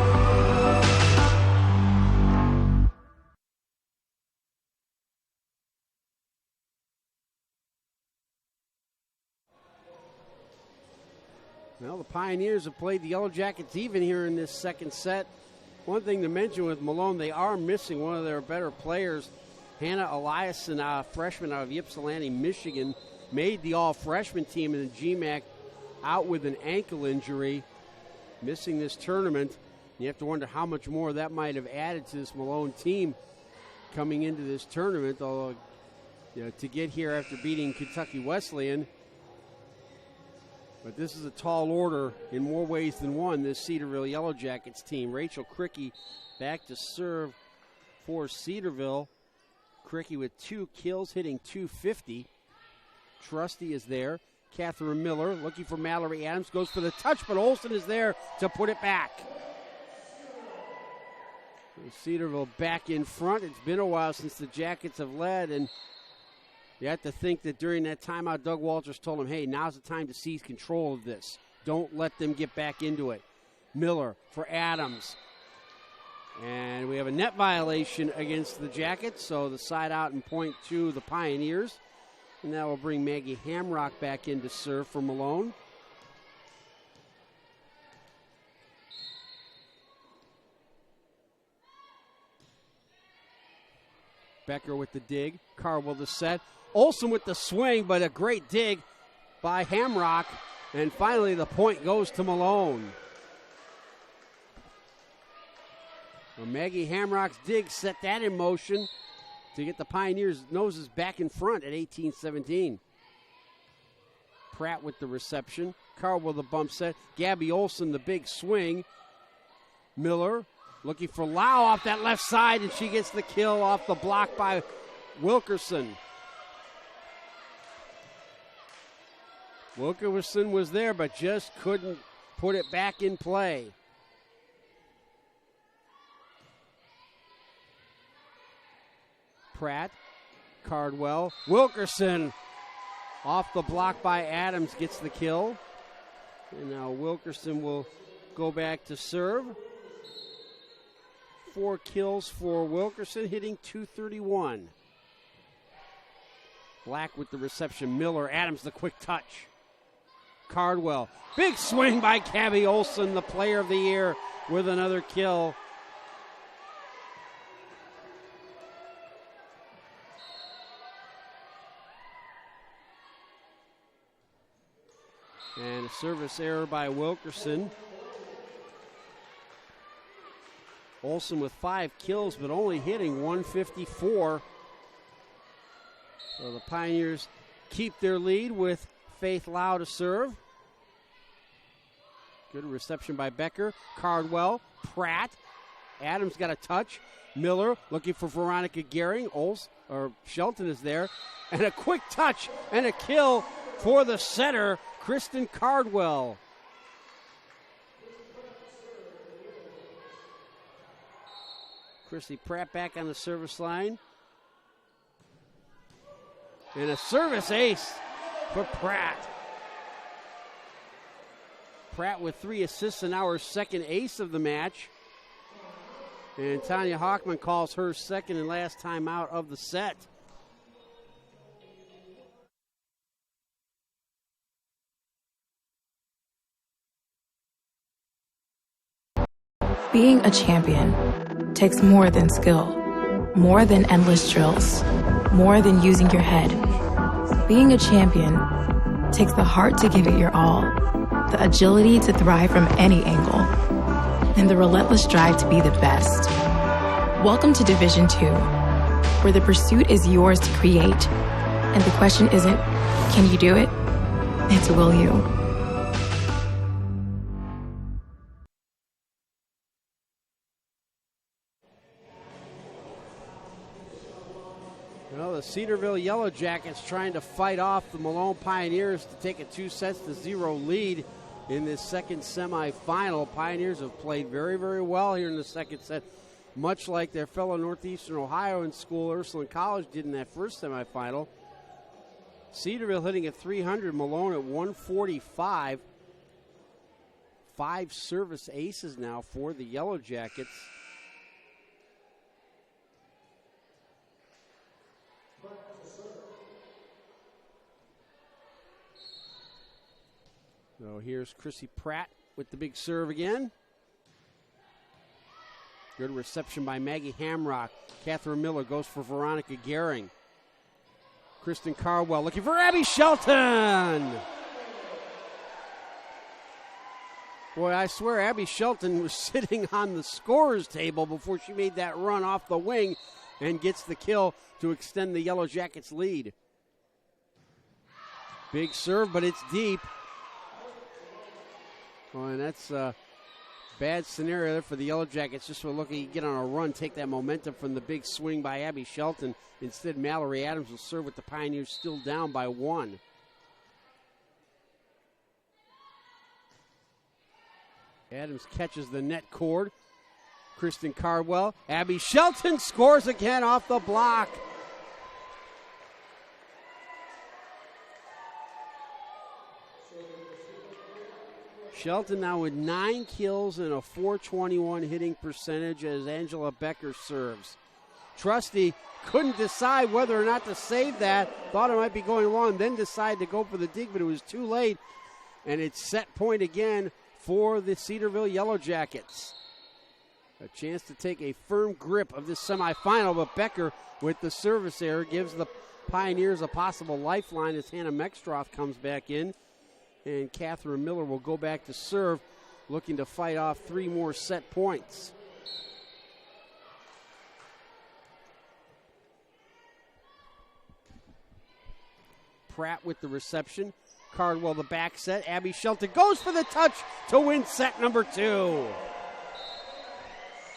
Well, the Pioneers have played the Yellow Jackets even here in this second set. One thing to mention with Malone, they are missing one of their better players. Hannah Eliason, a freshman out of Ypsilanti, Michigan, made the all-freshman team in the GMAC, out with an ankle injury, missing this tournament. You have to wonder how much more that might have added to this Malone team coming into this tournament, although to get here after beating Kentucky Wesleyan. But this is a tall order in more ways than one, this Cedarville Yellow Jackets team. Rachel Cricky back to serve for Cedarville. Cricky with 2 kills, hitting .250. Trusty is there. Catherine Miller looking for Mallory Adams. Goes for the touch, but Olsen is there to put it back. Cedarville back in front. It's been a while since the Jackets have led, and you have to think that during that timeout, Doug Walters told him, hey, now's the time to seize control of this. Don't let them get back into it. Miller for Adams. And we have a net violation against the Jackets, so the side out and point to the Pioneers. And that will bring Maggie Hamrock back in to serve for Malone. Becker with the dig. Carwell the set. Olsen with the swing, but a great dig by Hamrock. And finally, the point goes to Malone. Well, Maggie Hamrock's dig set that in motion to get the Pioneers' noses back in front at 18-17. Pratt with the reception. Carwell the bump set. Gabby Olsen the big swing. Miller looking for Lau off that left side, and she gets the kill off the block by Wilkerson. Wilkerson was there, but just couldn't put it back in play. Pratt, Cardwell, Wilkerson off the block by Adams gets the kill. And now Wilkerson will go back to serve. 4 kills for Wilkerson, hitting .231. Black with the reception. Miller, Adams the quick touch. Cardwell, big swing by Cabby Olson, the player of the year, with another kill. And a service error by Wilkerson. Olson with 5 kills, but only hitting .154. So the Pioneers keep their lead with Faith Lau to serve. Good reception by Becker. Cardwell, Pratt. Adams got a touch. Miller looking for Veronica Gehring. Shelton is there. And a quick touch and a kill for the setter, Kristen Cardwell. Chrissy Pratt back on the service line. And a service ace for Pratt. Pratt with 3 assists and now her second ace of the match. And Tanya Hockman calls her second and last timeout of the set. Being a champion takes more than skill, more than endless drills, more than using your head. Being a champion takes the heart to give it your all, the agility to thrive from any angle, and the relentless drive to be the best. Welcome to Division II, where the pursuit is yours to create, and the question isn't, can you do it? It's, will you? Well, the Cedarville Yellow Jackets trying to fight off the Malone Pioneers to take a 2-0 lead in this second semifinal. Pioneers have played very, very well here in the second set, much like their fellow Northeastern Ohio school, Ursuline College, did in that first semifinal. Cedarville hitting at 300, Malone at 145. 5 service aces now for the Yellow Jackets. So here's Chrissy Pratt with the big serve again. Good reception by Maggie Hamrock. Catherine Miller goes for Veronica Gehring. Kristen Cardwell looking for Abby Shelton. Boy, I swear Abby Shelton was sitting on the scorer's table before she made that run off the wing and gets the kill to extend the Yellow Jackets' lead. Big serve, but it's deep. Oh, and that's a bad scenario there for the Yellow Jackets. Just were looking to get on a run, take that momentum from the big swing by Abby Shelton. Instead, Mallory Adams will serve with the Pioneers still down by 1. Adams catches the net cord. Kristen Cardwell. Abby Shelton scores again off the block. Shelton now with 9 kills and a .421 hitting percentage as Angela Becker serves. Trusty couldn't decide whether or not to save that. Thought it might be going long, then decided to go for the dig, but it was too late. And it's set point again for the Cedarville Yellow Jackets. A chance to take a firm grip of this semifinal, but Becker with the service error gives the Pioneers a possible lifeline as Hannah Mextroth comes back in. And Catherine Miller will go back to serve, looking to fight off 3 more set points. Pratt with the reception. Cardwell the back set. Abby Shelton goes for the touch to win set number 2.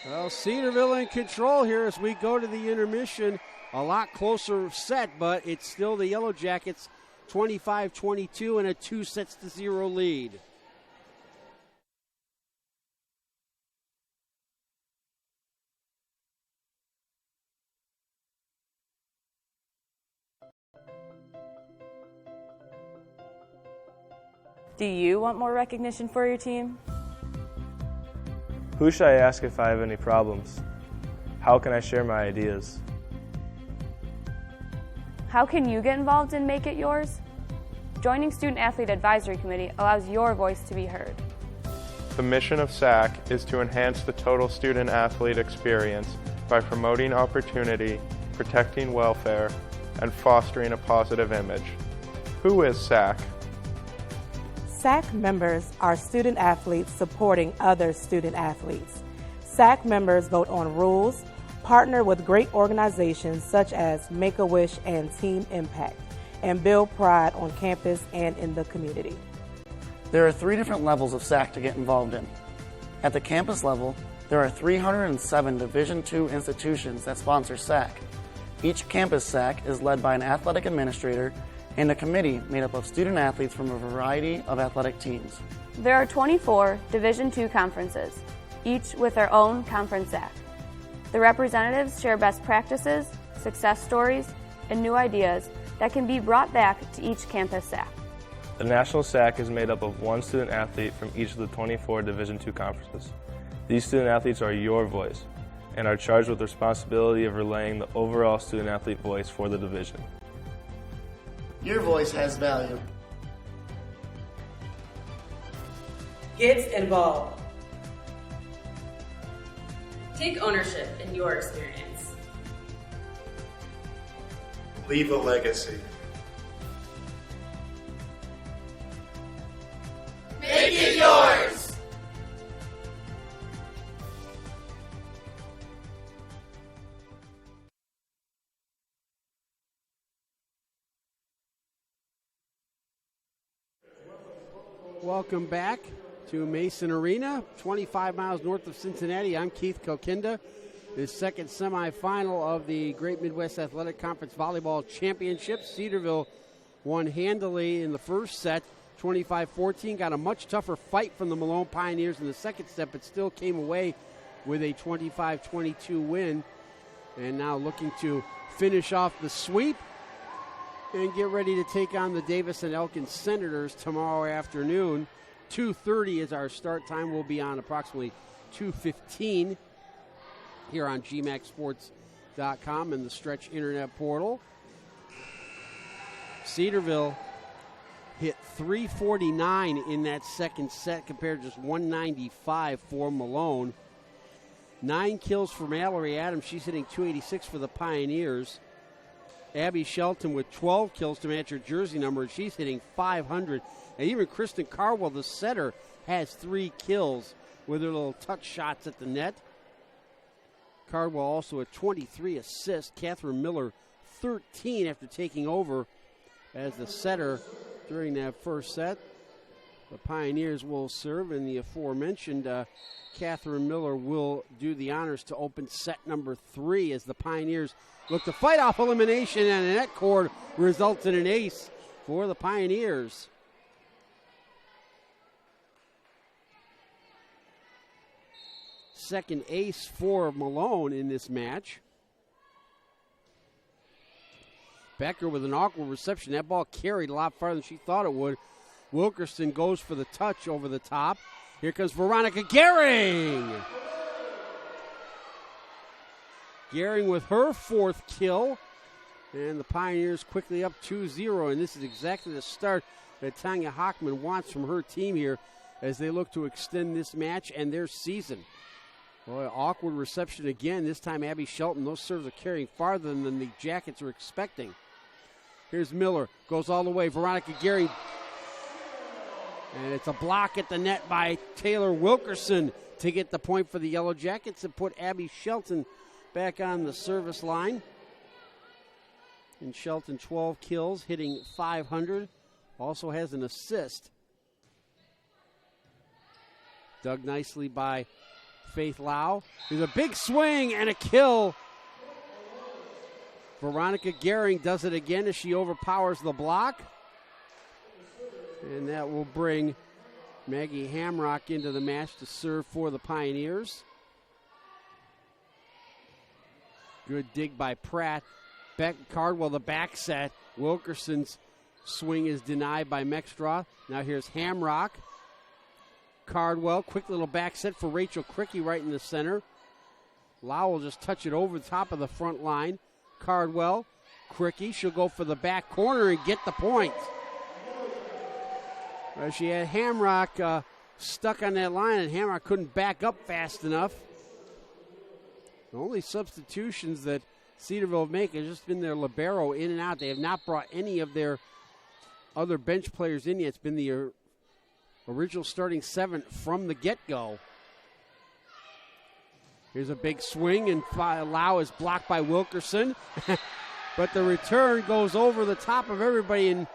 Well, Cedarville in control here as we go to the intermission. A lot closer set, but it's still the Yellow Jackets 25-22 and a 2-0 lead. Do you want more recognition for your team? Who should I ask if I have any problems? How can I share my ideas? How can you get involved and make it yours? Joining Student Athlete Advisory Committee allows your voice to be heard. The mission of SAC is to enhance the total student athlete experience by promoting opportunity, protecting welfare, and fostering a positive image. Who is SAC? SAC members are student athletes supporting other student athletes. SAC members vote on rules, partner with great organizations such as Make-A-Wish and Team Impact, and build pride on campus and in the community. There are 3 different levels of SAC to get involved in. At the campus level, there are 307 Division II institutions that sponsor SAC. Each campus SAC is led by an athletic administrator and a committee made up of student athletes from a variety of athletic teams. There are 24 Division II conferences, each with their own conference SAC. The representatives share best practices, success stories, and new ideas that can be brought back to each campus SAC. The National SAC is made up of 1 student athlete from each of the 24 Division II conferences. These student athletes are your voice and are charged with the responsibility of relaying the overall student athlete voice for the division. Your voice has value. Get involved. Take ownership in your experience. Leave a legacy. Make it yours! Welcome back to Mason Arena, 25 miles north of Cincinnati. I'm Keith Kokinda. The second semifinal of the Great Midwest Athletic Conference Volleyball Championship. Cedarville won handily in the first set, 25-14. Got a much tougher fight from the Malone Pioneers in the second set, but still came away with a 25-22 win. And now looking to finish off the sweep and get ready to take on the Davis and Elkins Senators tomorrow afternoon. 2:30 is our start time. We'll be on approximately 2:15 here on gmaxsports.com and the Stretch Internet portal. Cedarville hit 349 in that second set compared to just 195 for Malone. 9 kills for Mallory Adams. She's hitting 286 for the Pioneers. Abby Shelton with 12 kills to match her jersey number, and she's hitting 500. And even Kristen Carwell, the setter, has 3 kills with her little touch shots at the net. Cardwell also at 23 assists. Catherine Miller, 13 after taking over as the setter during that first set. The Pioneers will serve, and the aforementioned Catherine Miller will do the honors to open set number 3 as the Pioneers look to fight off elimination, and a net cord results in an ace for the Pioneers. Second ace for Malone in this match. Becker with an awkward reception. That ball carried a lot farther than she thought it would. Wilkerson goes for the touch over the top. Here comes Veronica Gehring. Gehring with her 4th kill. And the Pioneers quickly up 2-0. And this is exactly the start that Tanya Hockman wants from her team here as they look to extend this match and their season. Boy, awkward reception again. This time Abby Shelton. Those serves are carrying farther than the Jackets are expecting. Here's Miller. Goes all the way. Veronica Gehring. And it's a block at the net by Taylor Wilkerson to get the point for the Yellow Jackets and put Abby Shelton back on the service line. And Shelton, 12 kills, hitting 500. Also has an assist. Dug nicely by Faith Lau. There's a big swing and a kill. Veronica Gehring does it again as she overpowers the block. And that will bring Maggie Hamrock into the match to serve for the Pioneers. Good dig by Pratt. Cardwell the back set. Wilkerson's Swing is denied by Mexstraw. Now here's Hamrock. Cardwell, quick little back set for Rachel Cricky right in the center. Lau will just touch it over the top of the front line. Cardwell, Cricky, she'll go for the back corner and get the point. She had Hamrock stuck on that line, and Hamrock couldn't back up fast enough. The only substitutions that Cedarville make has just been their libero in and out. They have not brought any of their other bench players in yet. It's been the original starting 7 from the get-go. Here's a big swing, and Lau is blocked by Wilkerson. But the return goes over the top of everybody, and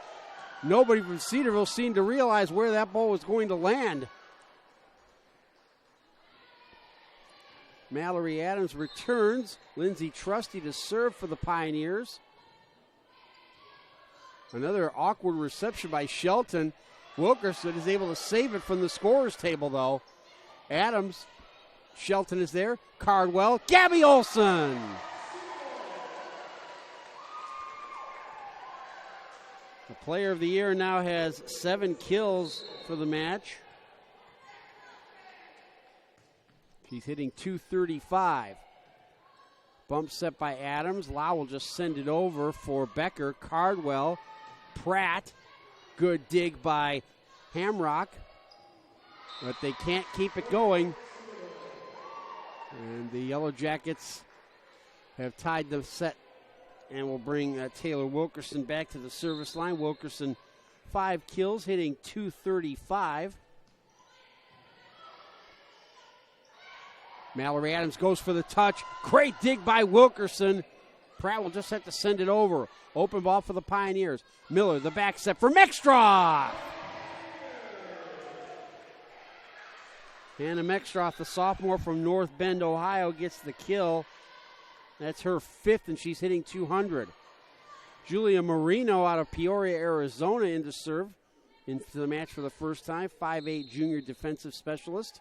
nobody from Cedarville seemed to realize where that ball was going to land. Mallory Adams returns. Lindsey Trusty to serve for the Pioneers. Another awkward reception by Shelton. Wilkerson is able to save it from the scorer's table, though. Adams, Shelton is there. Cardwell, Gabby Olson. The player of the year now has 7 kills for the match. She's hitting .235. Bump set by Adams. Lau will just send it over for Becker. Cardwell, Pratt. Good dig by Hamrock. But they can't keep it going. And the Yellow Jackets have tied the set and will bring Taylor Wilkerson back to the service line. Wilkerson, 5 kills, hitting .235. Mallory Adams goes for the touch. Great dig by Wilkerson. Pratt will just have to send it over. Open ball for the Pioneers. Miller, the back set for Mexstroth. Hannah Mexstroth, the sophomore from North Bend, Ohio, gets the kill. That's her 5th, and she's hitting .200. Julia Marino out of Peoria, Arizona, into serve into the match for the first time. 5'8" junior defensive specialist.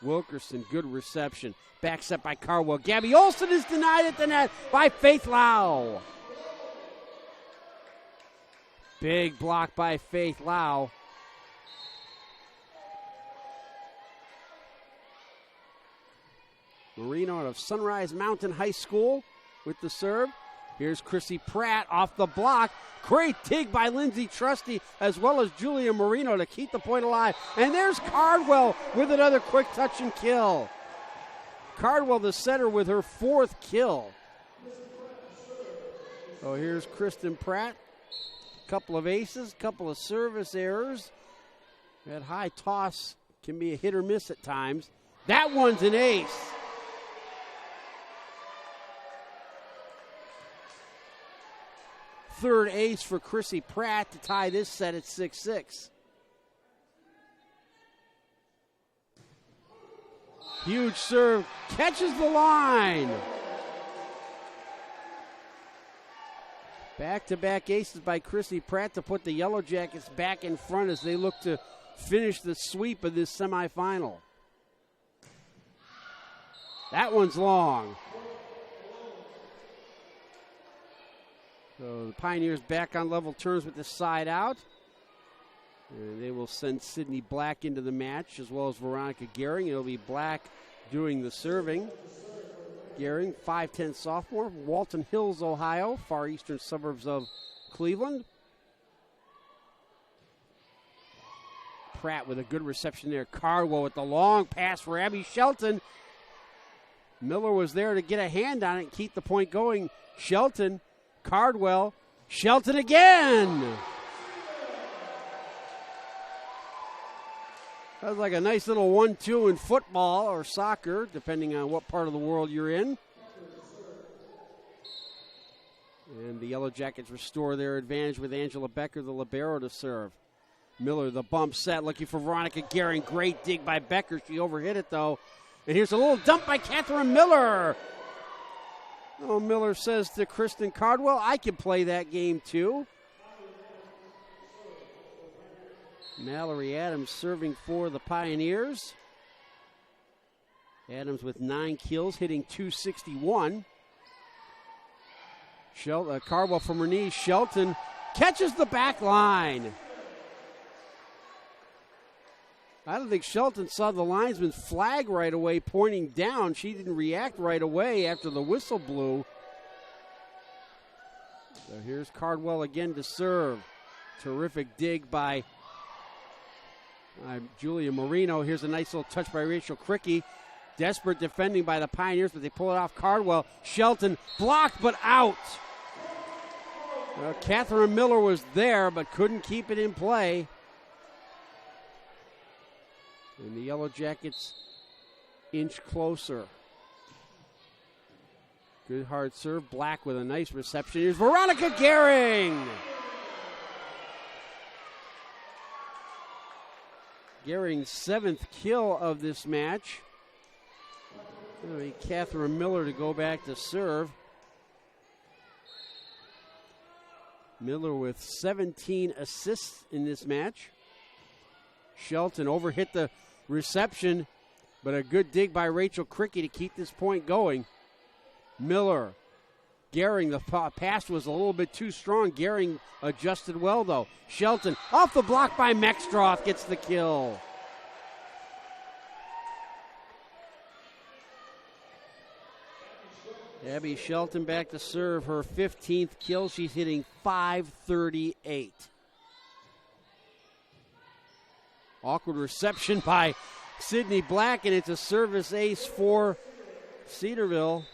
Wilkerson, good reception. Back set by Cardwell. Gabby Olson is denied at the net by Faith Lau. Big block by Faith Lau. Marino out of Sunrise Mountain High School with the serve. Here's Chrissy Pratt off the block. Great dig by Lindsey Trusty as well as Julia Marino to keep the point alive. And there's Cardwell with another quick touch and kill. Cardwell, the setter, with her 4th kill. So here's Kristen Pratt. Couple of aces, couple of service errors. That high toss can be a hit or miss at times. That one's an ace. Third ace for Chrissy Pratt to tie this set at 6-6. Huge serve, catches the line. Back-to-back aces by Chrissy Pratt to put the Yellow Jackets back in front as they look to finish the sweep of this semifinal. That one's long. So the Pioneers back on level terms with the side out. And they will send Sydney Black into the match as well as Veronica Gehring. It'll be Black doing the serving. Gehring, 5'10" sophomore, Walton Hills, Ohio, far eastern suburbs of Cleveland. Pratt with a good reception there. Cardwell with the long pass for Abby Shelton. Miller was there to get a hand on it and keep the point going. Shelton, Cardwell, Shelton again. That was like a nice little 1-2 in football or soccer, depending on what part of the world you're in. And the Yellow Jackets restore their advantage with Angela Becker, the libero, to serve. Miller, the bump set, looking for Veronica Gehring. Great dig by Becker. She overhit it, though. And here's a little dump by Catherine Miller. Oh, Miller says to Kristen Cardwell, I can play that game, too. Mallory Adams serving for the Pioneers. Adams with 9 kills, hitting .261. Cardwell from her knees. Shelton catches the back line. I don't think Shelton saw the linesman's flag right away pointing down. She didn't react right away after the whistle blew. So here's Cardwell again to serve. Terrific dig by Julia Marino. Here's a nice little touch by Rachel Cricky. Desperate defending by the Pioneers, but they pull it off. Cardwell. Shelton blocked, but out. Catherine Miller was there, but couldn't keep it in play. And the Yellow Jackets inch closer. Good hard serve. Black with a nice reception. Here's Veronica Gehring. Gehring's 7th kill of this match. Catherine Miller to go back to serve. Miller with 17 assists in this match. Shelton overhit the reception, but a good dig by Rachel Cricky to keep this point going. Miller. Gehring, the pass was a little bit too strong. Gehring adjusted well, though. Shelton off the block by Mexstroth gets the kill. Abby Shelton back to serve, her 15th kill. She's hitting .538. Awkward reception by Sydney Black, and it's a service ace for Cedarville.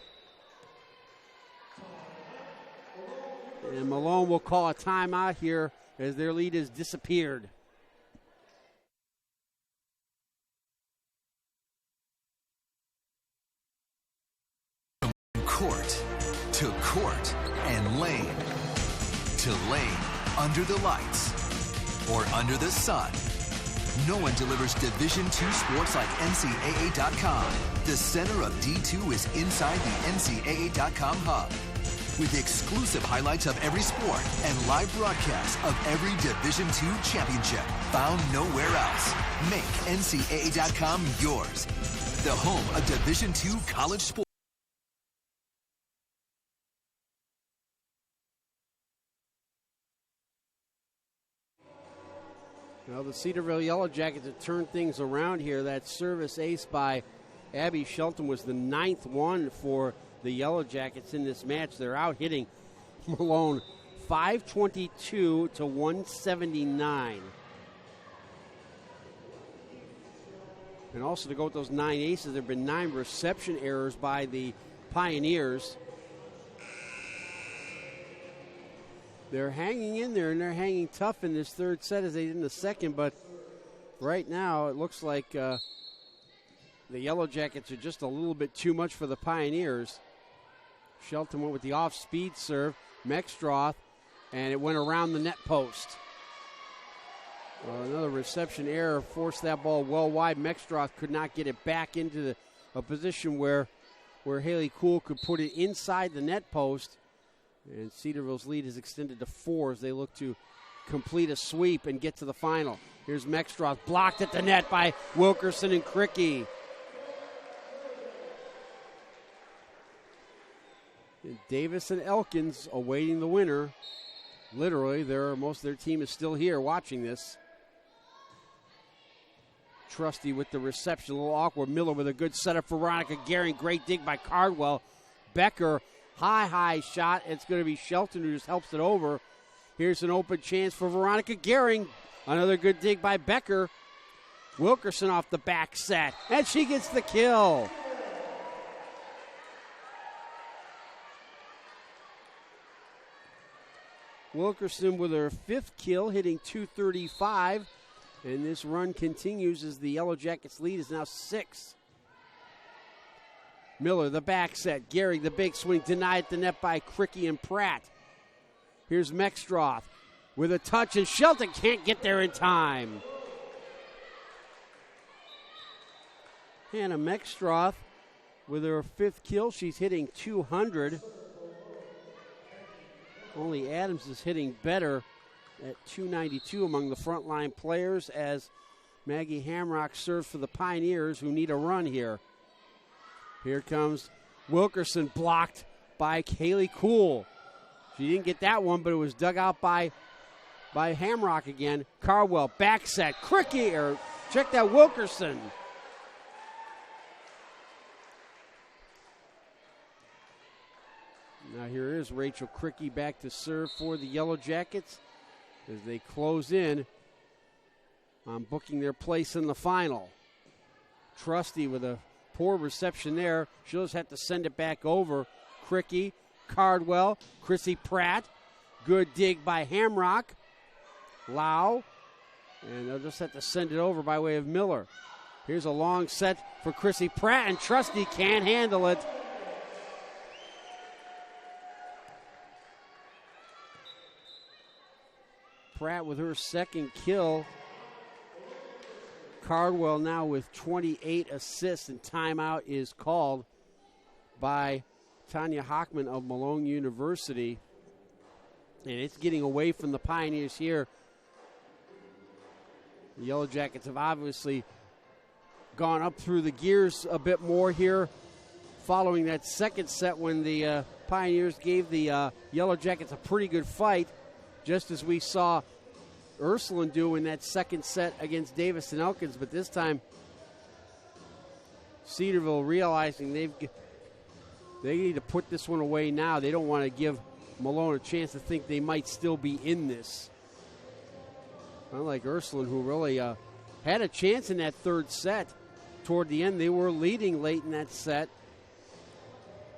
And Malone will call a timeout here as their lead has disappeared. Court to court and lane to lane, under the lights or under the sun. No one delivers Division II sports like NCAA.com. The center of D2 is inside the NCAA.com hub, with exclusive highlights of every sport and live broadcasts of every Division II championship found nowhere else. Make NCAA.com yours, the home of Division II college sports. Well, the Cedarville Yellow Jackets have turned things around here. That service ace by Abby Shelton was the 9th one for the Yellow Jackets in this match. They're out hitting Malone 522 to 179. And also to go with those 9 aces, there have been 9 reception errors by the Pioneers. They're hanging in there, and they're hanging tough in this third set as they did in the second, but right now it looks like the Yellow Jackets are just a little bit too much for the Pioneers. Shelton went with the off-speed serve, Mexstroth, and it went around the net post. Another reception error forced that ball well wide. Mexstroth could not get it back into a position where Haley Kuhl could put it inside the net post. And Cedarville's lead is extended to 4 as they look to complete a sweep and get to the final. Here's Mexstroth, blocked at the net by Wilkerson and Cricky. And Davis and Elkins awaiting the winner. Literally, most of their team is still here watching this. Trusty with the reception, a little awkward. Miller with a good setup for Veronica Gehring. Great dig by Cardwell. Becker, high shot. It's going to be Shelton who just helps it over. Here's an open chance for Veronica Gehring. Another good dig by Becker. Wilkerson off the back set, and she gets the kill. Wilkerson with her 5th kill, hitting .235. And this run continues as the Yellow Jackets lead is now 6. Miller, the back set. Gehring, the big swing, denied at the net by Cricky and Pratt. Here's Mexstroth with a touch, and Shelton can't get there in time. Hannah Mexstroth with her 5th kill. She's hitting .200. Only Adams is hitting better at .292 among the frontline players as Maggie Hamrock serves for the Pioneers, who need a run here. Here comes Wilkerson, blocked by Haley Kuhl. She didn't get that one, but it was dug out by Hamrock again. Cardwell, back set. Cricky, or check that, Wilkerson. Now here is Rachel Cricky back to serve for the Yellow Jackets as they close in on booking their place in the final. Trusty with a poor reception there. She'll just have to send it back over. Cricky, Cardwell, Chrissy Pratt. Good dig by Hamrock. Lau. And they'll just have to send it over by way of Miller. Here's a long set for Chrissy Pratt, and Trusty can't handle it. Pratt with her second kill. Cardwell now with 28 assists, and timeout is called by Tanya Hockman of Malone University. And it's getting away from the Pioneers here. The Yellow Jackets have obviously gone up through the gears a bit more here following that second set when the Pioneers gave the Yellow Jackets a pretty good fight, just as we saw Ursuline do in that second set against Davis and Elkins. But this time, Cedarville realizing they need to put this one away now. They don't want to give Malone a chance to think they might still be in this. Unlike Ursuline, who really had a chance in that third set. Toward the end, they were leading late in that set.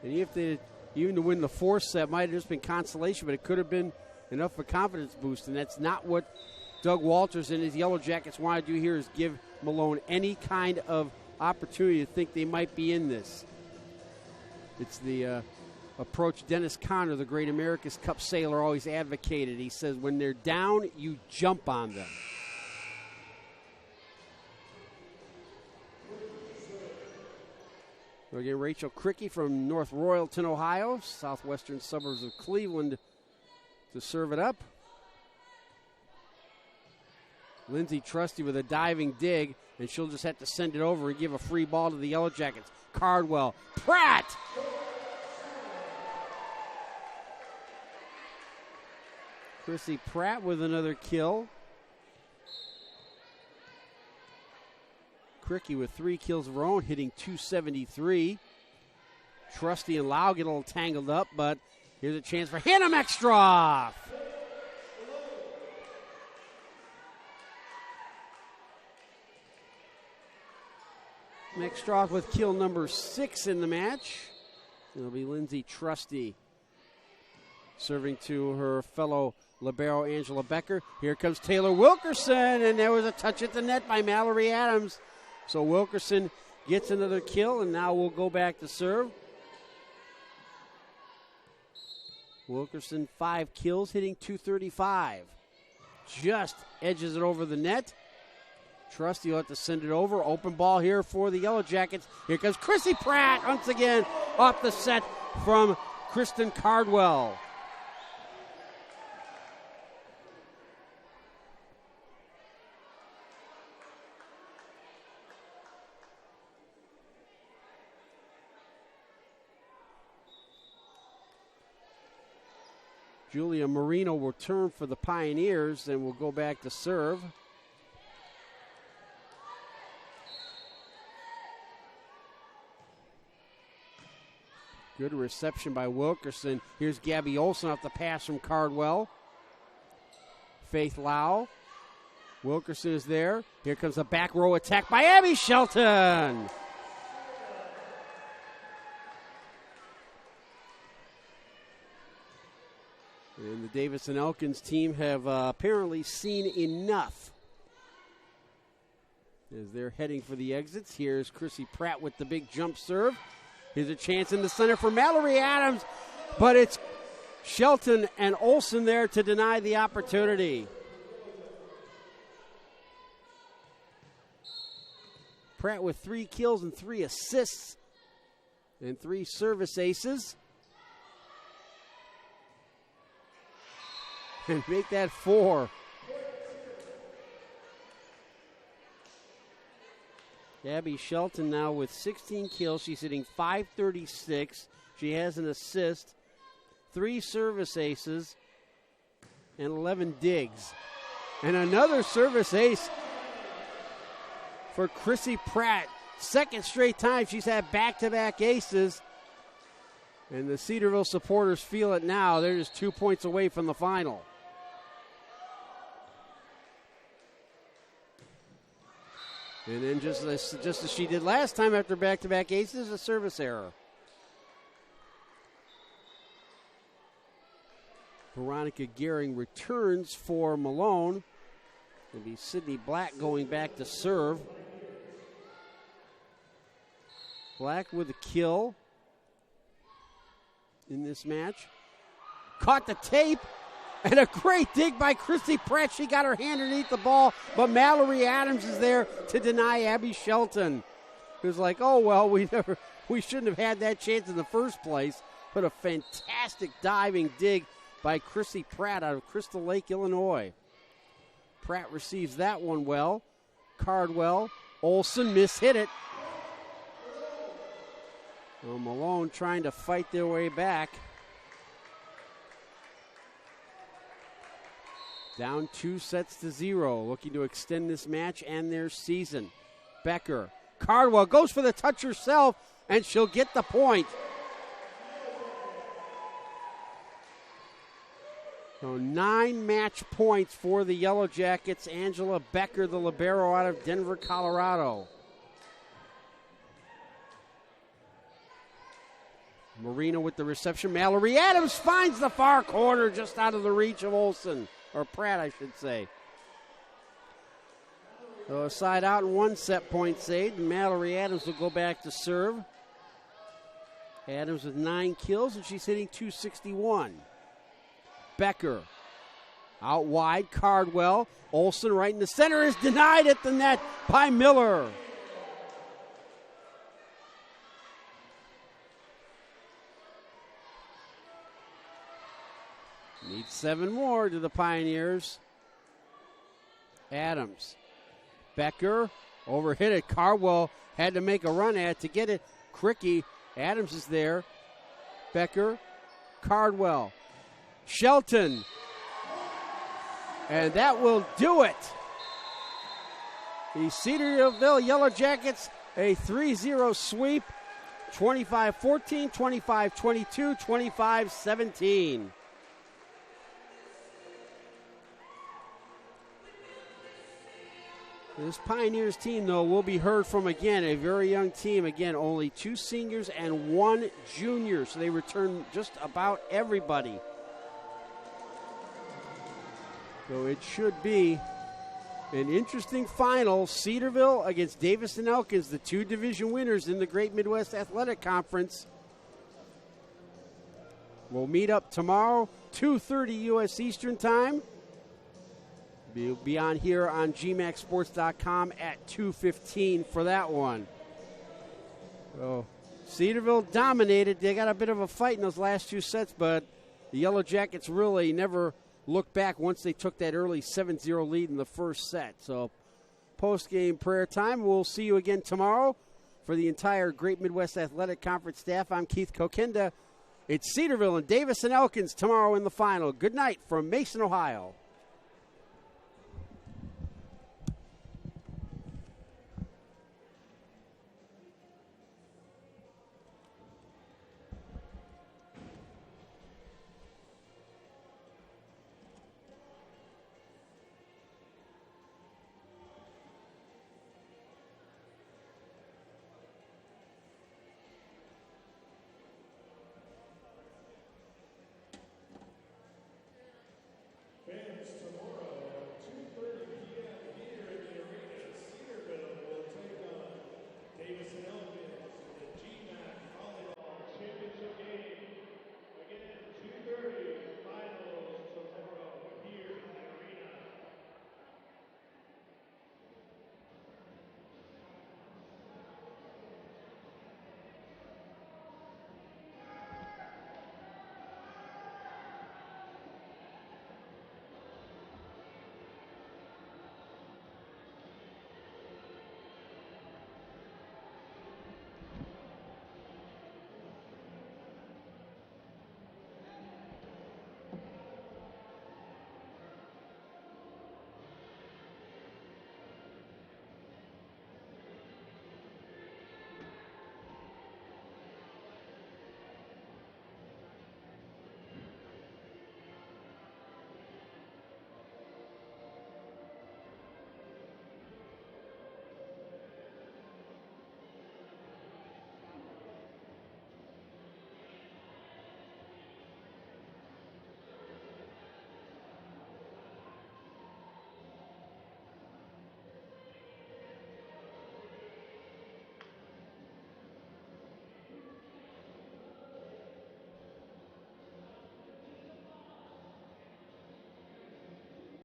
And even to win the fourth set might have just been consolation, but it could have been enough of a confidence boost, and that's not what Doug Walters and his Yellow Jackets want to do here, is give Malone any kind of opportunity to think they might be in this. It's the approach Dennis Conner, the great America's Cup sailor, always advocated. He says, when they're down, you jump on them. Again, Rachel Cricky from North Royalton, Ohio, southwestern suburbs of Cleveland, to serve it up. Lindsay Trusty with a diving dig, and she'll just have to send it over and give a free ball to the Yellow Jackets. Cardwell, Pratt! Chrissy Pratt with another kill. Cricky with 3 kills of her own, hitting .273. Trusty and Lau get a little tangled up, but here's a chance for Hannah Mextroff. Mextroff with kill number 6 in the match. It'll be Lindsay Trusty serving to her fellow libero Angela Becker. Here comes Taylor Wilkerson, and there was a touch at the net by Mallory Adams. So Wilkerson gets another kill, and now we'll go back to serve. Wilkerson, 5 kills, hitting .235. Just edges it over the net. Trusty will have to send it over. Open ball here for the Yellow Jackets. Here comes Chrissy Pratt once again off the set from Kristen Cardwell. Julia Marino will turn for the Pioneers and will go back to serve. Good reception by Wilkerson. Here's Gabby Olson off the pass from Cardwell. Faith Lau. Wilkerson is there. Here comes a back row attack by Abby Shelton. And the Davis and Elkins team have apparently seen enough as they're heading for the exits. Here's Chrissy Pratt with the big jump serve. Here's a chance in the center for Mallory Adams, but it's Shelton and Olsen there to deny the opportunity. Pratt with 3 kills and 3 assists and 3 service aces. And make that 4. Abby Shelton now with 16 kills. She's hitting .536. She has an assist. 3 service aces, and 11 digs. And another service ace for Chrissy Pratt. Second straight time she's had back-to-back aces. And the Cedarville supporters feel it now. They're just 2 points away from the final. And then just as she did last time after back-to-back aces, a service error. Veronica Gehring returns for Malone. It'll be Sydney Black going back to serve. Black with a kill in this match. Caught the tape, and a great dig by Chrissy Pratt. She got her hand underneath the ball, but Mallory Adams is there to deny Abby Shelton. Who's like, oh, well, we shouldn't have had that chance in the first place. But a fantastic diving dig by Chrissy Pratt out of Crystal Lake, Illinois. Pratt receives that one well. Cardwell, Olsen mishit it. Well, Malone trying to fight their way back. Down 2-0, looking to extend this match and their season. Becker, Cardwell goes for the touch herself, and she'll get the point. So 9 match points for the Yellow Jackets. Angela Becker, the libero out of Denver, Colorado. Marina with the reception. Mallory Adams finds the far corner just out of the reach of Olsen. Or Pratt, I should say. So a side out and 1 set point saved. And Mallory Adams will go back to serve. Adams with 9 kills, and she's hitting .261. Becker out wide. Cardwell. Olsen right in the center is denied at the net by Miller. Need 7 more to the Pioneers. Adams. Becker overhit it. Cardwell had to make a run at it to get it. Cricky. Adams is there. Becker. Cardwell. Shelton. And that will do it. The Cedarville Yellow Jackets, a 3-0 sweep. 25-14, 25-22, 25-17. This Pioneers team, though, will be heard from again. A very young team. Again, only 2 seniors and 1 junior. So they return just about everybody. So it should be an interesting final. Cedarville against Davis and Elkins, the 2 division winners in the Great Midwest Athletic Conference. We'll meet up tomorrow, 2:30 U.S. Eastern Time. We'll be on here on gmaxsports.com at 2:15 for that one. So Cedarville dominated. They got a bit of a fight in those last 2 sets, but the Yellow Jackets really never looked back once they took that early 7-0 lead in the first set. So post-game prayer time. We'll see you again tomorrow. For the entire Great Midwest Athletic Conference staff, I'm Keith Kokenda. It's Cedarville and Davis and Elkins tomorrow in the final. Good night from Mason, Ohio.